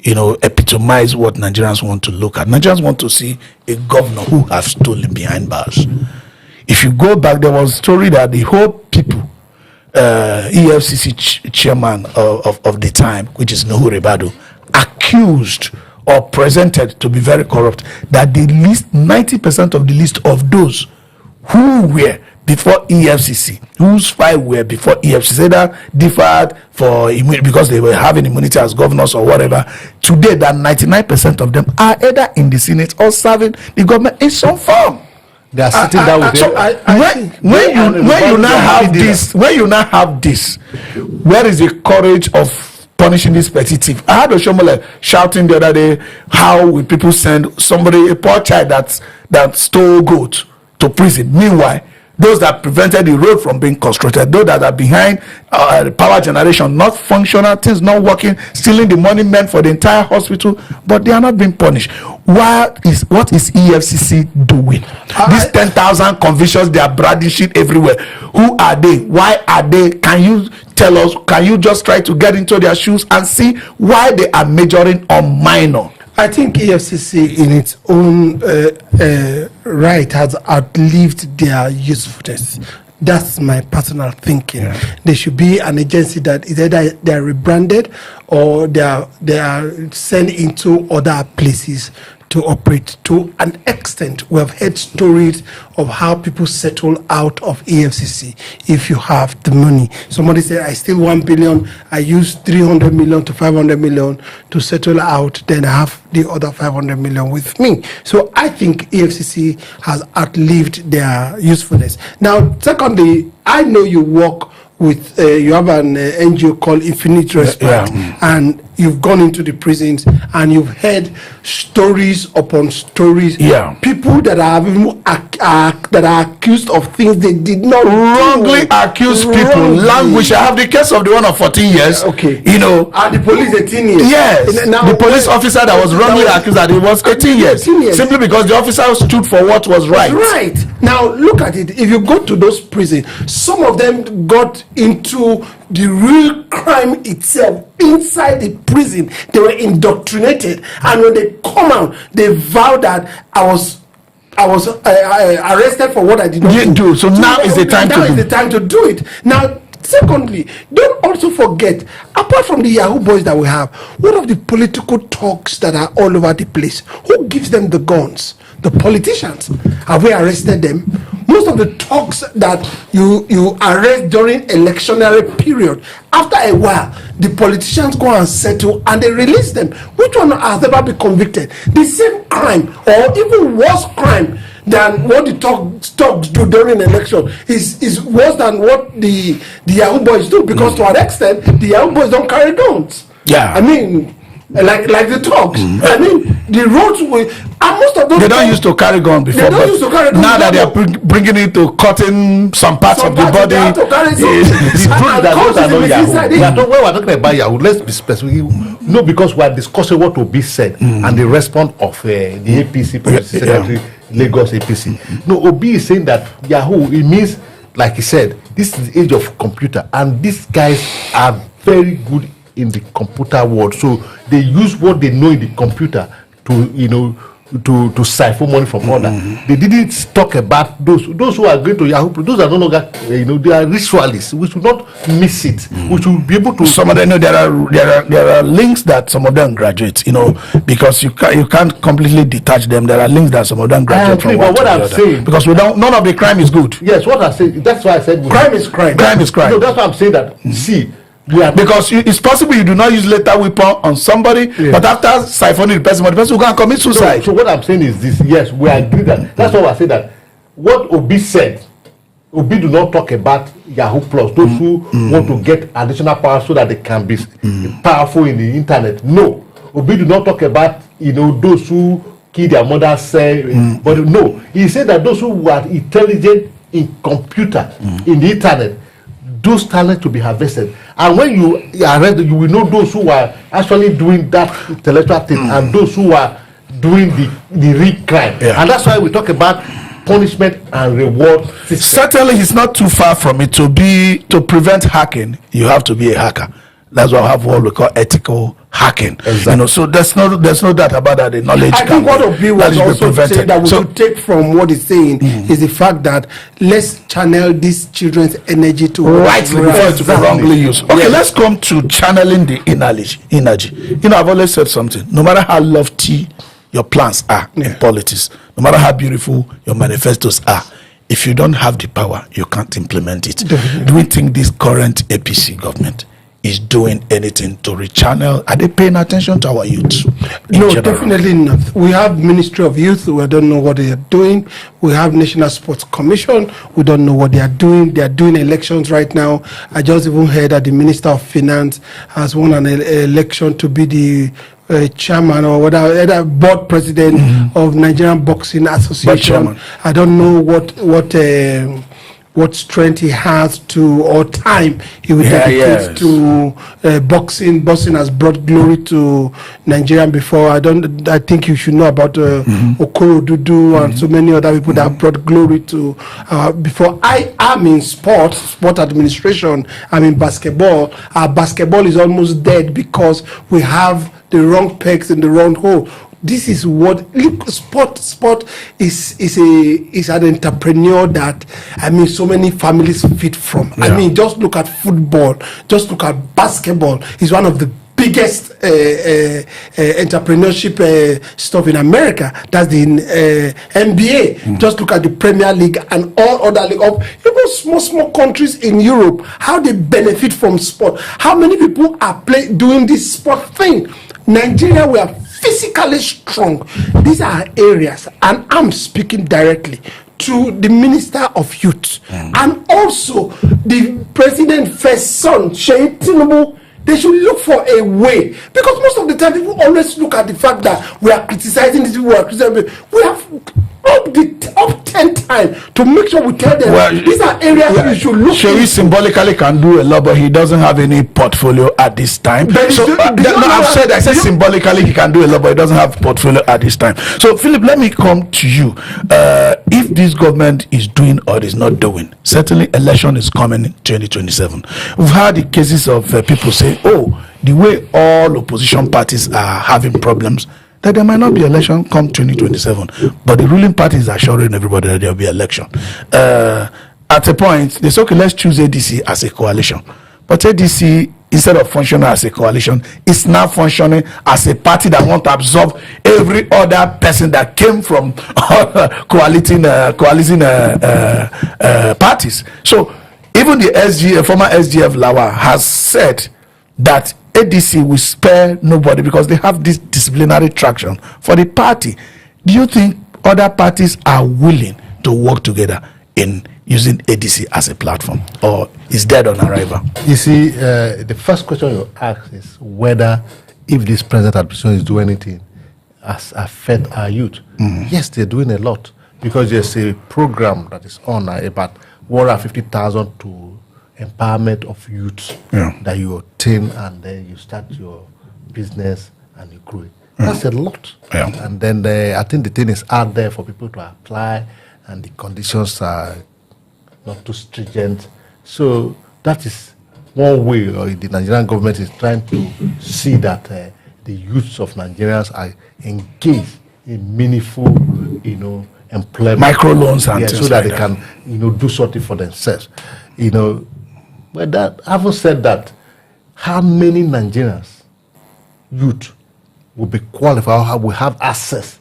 epitomize what Nigerians want to look at. Nigerians want to see a governor who has stolen behind bars. If you go back, there was a story that the whole people EFCC chairman of the time, which is Nuhu Ribadu, accused or presented to be very corrupt, that the list, 90% of the list of those who were before EFCC, whose files were before EFCC, either deferred for because they were having immunity as governors or whatever, today that 99% of them are either in the Senate or serving the government in some form. They are sitting down with when you now have this, where is the courage of punishing this petty thief? I had Oshomole shouting the other day, how will people send somebody, a poor child that stole goat, to prison? Meanwhile, those that prevented the road from being constructed, those that are behind power generation, not functional, things not working, stealing the money meant for the entire hospital, but they are not being punished. What is EFCC doing? These 10,000 convictions, they are brandishing everywhere. Who are they? Why are they? Can you tell us? Can you just try to get into their shoes and see why they are majoring on minor? I think EFCC in its own right has outlived their usefulness. That's my personal thinking. Yeah. There should be an agency that is either they are rebranded or they are sent into other places to operate. To an extent, we have heard stories of how people settle out of EFCC if you have the money. Somebody said, I steal 1 billion, I use 300 million to 500 million to settle out, then I have the other 500 million with me. So I think EFCC has outlived their usefulness. Now, secondly, I know you work with, you have an NGO called Infinite Respect, and you've gone into the prisons and you've heard stories upon stories. People that are accused of things they did not wrongly accused people. Language. I have the case of the one of 14 years. Okay. You know. And the police 18 years. Yes. Now, the police officer that was wrongly accused that he was 18 years. Simply because the officer stood for what was right. Right. Now look at it. If you go to those prisons, some of them got into the real crime itself inside the prison. They were indoctrinated, and when they come out, they vow that I was arrested for what I did not do. So now is the time to do it. Now, secondly, don't also forget, apart from the Yahoo boys that we have, what of the political talks that are all over the place? Who gives them the guns? The politicians. Have we arrested them? Most of the talks that you arrest during electionary period, after a while, the politicians go and settle and they release them. Which one has ever been convicted? The same crime or even worse crime than what the talks do during election is worse than what the Yahoo boys do, because to an extent, the Yahoo boys don't carry guns. Yeah. I mean, like the talks. I mean, the roads will, and most of those they don't used to carry gun before. They don't used to carry gun. Now that they are bringing it to cutting some parts of the body. It's true that those are not Yahoo. When we're talking about Yahoo, let's be specific. No, because we're discussing what will be said and the response of the APC Policy Secretary, Lagos APC. No, Obi is saying that Yahoo, it means, like he said, this is the age of computer, and these guys are very good in the computer world, so they use what they know in the computer to siphon money from others. They didn't talk about those who are going to Yahoo. Those are no longer, they are ritualists. We should not miss it. We should be able to. Some of them know there are links that some of them graduate. Because you can't completely detach them. There are links that some of them graduate from one to the other. Saying, because none of the crime is good. Yes, what I'm saying. That's why I said crime is crime. Crime is crime. That's why I'm saying that. See. Because it's possible you do not use lethal weapon on somebody, but after siphoning the person will go and commit suicide. So what I'm saying is this: yes, we agree that. That's why I say that what Obi said, Obi do not talk about Yahoo Plus, those who want to get additional power so that they can be powerful in the internet. No, Obi do not talk about those who kill their mothers, but no, he said that those who are intelligent in computer, in the internet, those talents to be harvested, and when you arrest, you will know those who are actually doing that intellectual thing and those who are doing the real crime. And that's why we talk about punishment and reward system. Certainly, it's not too far from it to prevent hacking. You have to be a hacker. That's why we have what we call ethical hacking. Exactly. You know, so there's no doubt about that. The knowledge. I think what Obi was also saying that we should take from what he's saying is the fact that let's channel these children's energy to rightly before to be wrongly used. Okay, let's come to channeling the energy. You know, I've always said something. No matter how lofty your plans are in politics, no matter how beautiful your manifestos are, if you don't have the power, you can't implement it. Do we think this current APC government is doing anything to rechannel? Are they paying attention to our youth? No, definitely not. We have Ministry of Youth. We don't know what they are doing. We have National Sports Commission. We don't know what they are doing. They are doing elections right now. I just even heard that the Minister of Finance has won an election to be the chairman or whatever, board president of Nigerian Boxing Association. I don't know what strength he has to or time he will dedicate to boxing. Boxing has brought glory to Nigeria before. I think you should know about Okoro Dudu and so many other people that have brought glory to before. I am in sport administration. I'm in basketball. Our basketball is almost dead because we have the wrong pegs in the wrong hole. This is what sport is an entrepreneur that so many families feed from. Just look at football, just look at basketball. It's one of the biggest entrepreneurship stuff in America. That's the NBA. Just look at the Premier League and all other league of small countries in Europe. How they benefit from sport. How many people are doing this sport thing? Nigeria, we are physically strong. These are areas, and I'm speaking directly to the Minister of Youth and also the President's first son, Sheikh Tinubu. They should look for a way, because most of the time people always look at the fact that we are criticizing this, we have up 10 times to make sure we tell them these are areas you should look for. He symbolically can do a lot, but he doesn't have any portfolio at this time. I said symbolically he can do a lot, but he doesn't have portfolio at this time. So Philip, let me come to you. If this government is doing or is not doing, certainly election is coming in 2027. We've had the cases of people say, the way all opposition parties are having problems, that there might not be election come 2027, but the ruling party is assuring everybody that there will be election. At a point, they say, okay, let's choose ADC as a coalition. But ADC, instead of functioning as a coalition, is now functioning as a party that wants to absorb every other person that came from coaliting parties. So even the former SGF Lawal has said that ADC will spare nobody because they have this disciplinary traction for the party. Do you think other parties are willing to work together in using ADC as a platform, or is dead on arrival? You see, the first question you ask is whether if this present administration is doing anything as affect our youth. Yes, they're doing a lot, because there's a program that is on about 150,000 to empowerment of youth that you obtain, and then you start your business and you grow it. That's a lot. And then I think the thing is out there for people to apply, and the conditions are not too stringent. So that is one way the Nigerian government is trying to see that the youths of Nigerians are engaged in meaningful, employment, microloans, and so that they can, do something for themselves. But having said that, how many Nigerians youth will be qualified or will have access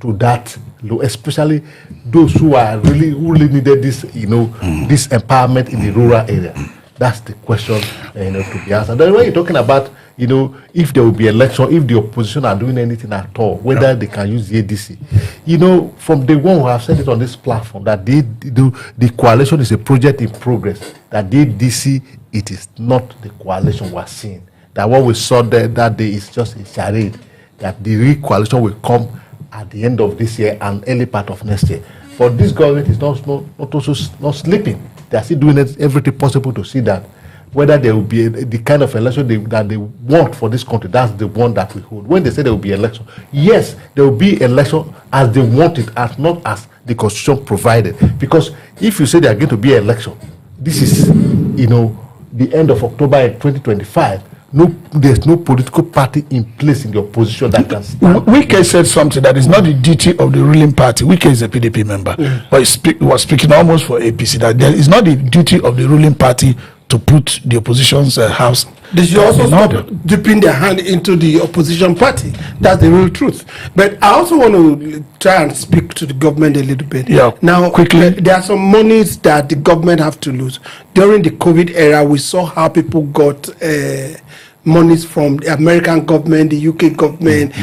to that, especially those who really needed this, this empowerment in the rural area? That's the question, to be answered. Then when you're talking about, if there will be election, if the opposition are doing anything at all, whether they can use the ADC, from day one we have said it on this platform that the coalition is a project in progress. That the ADC, it is not the coalition we're seeing. That what we saw there that day is just a charade. That the real coalition will come at the end of this year and early part of next year. But this government is not sleeping. They are still doing everything possible to see that whether there will be the kind of election that they want for this country, that's the one that we hold. When they say there will be election, yes, there will be election as they want it, as not as the constitution provided. Because if you say there are going to be election, this is, the end of October in 2025, there's no political party in place in the opposition that can stand. Wike said something that is not the duty of the ruling party. Wike is a PDP member, but he was speaking almost for APC, that there is not the duty of the ruling party to put the opposition's house. They should also stop dipping their hand into the opposition party. That's the real truth. But I also want to try and speak to the government a little bit. Yeah, now, quickly. There are some monies that the government have to lose. During the COVID era, we saw how people got monies from the American government, the UK government,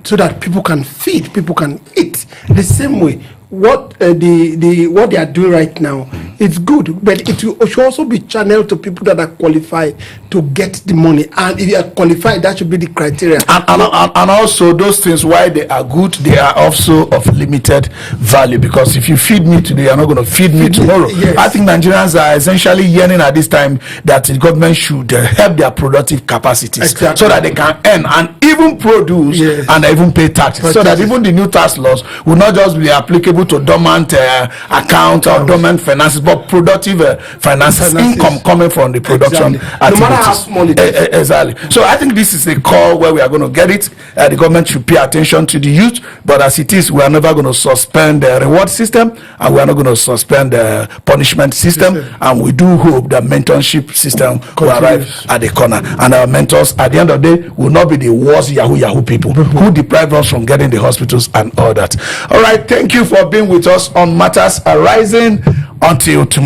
so that people can feed, people can eat. The same way, what what they are doing right now, it's good, but it should also be channeled to people that are qualified to get the money. And if you are qualified, that should be the criteria. And also those things, why they are good, they are also of limited value, because if you feed me today, you're not going to feed me tomorrow. Yes. I think Nigerians are essentially yearning at this time that the government should help their productive capacities, exactly, so that they can earn and even produce, yes, and even pay taxes, so that even the new tax laws will not just be applicable to dormant accounts or dormant finances, but productive finances, income coming from the production activities. No matter how small it is. Exactly. So I think this is a call where we are going to get it. The government should pay attention to the youth, but as it is, we are never going to suspend the reward system, and we are not going to suspend the punishment system. And we do hope that mentorship system will arrive at the corner, and our mentors at the end of the day will not be the worst Yahoo people who deprive us from getting the hospitals and all that. All right, thank you for being with us on Matters Arising. Until tomorrow.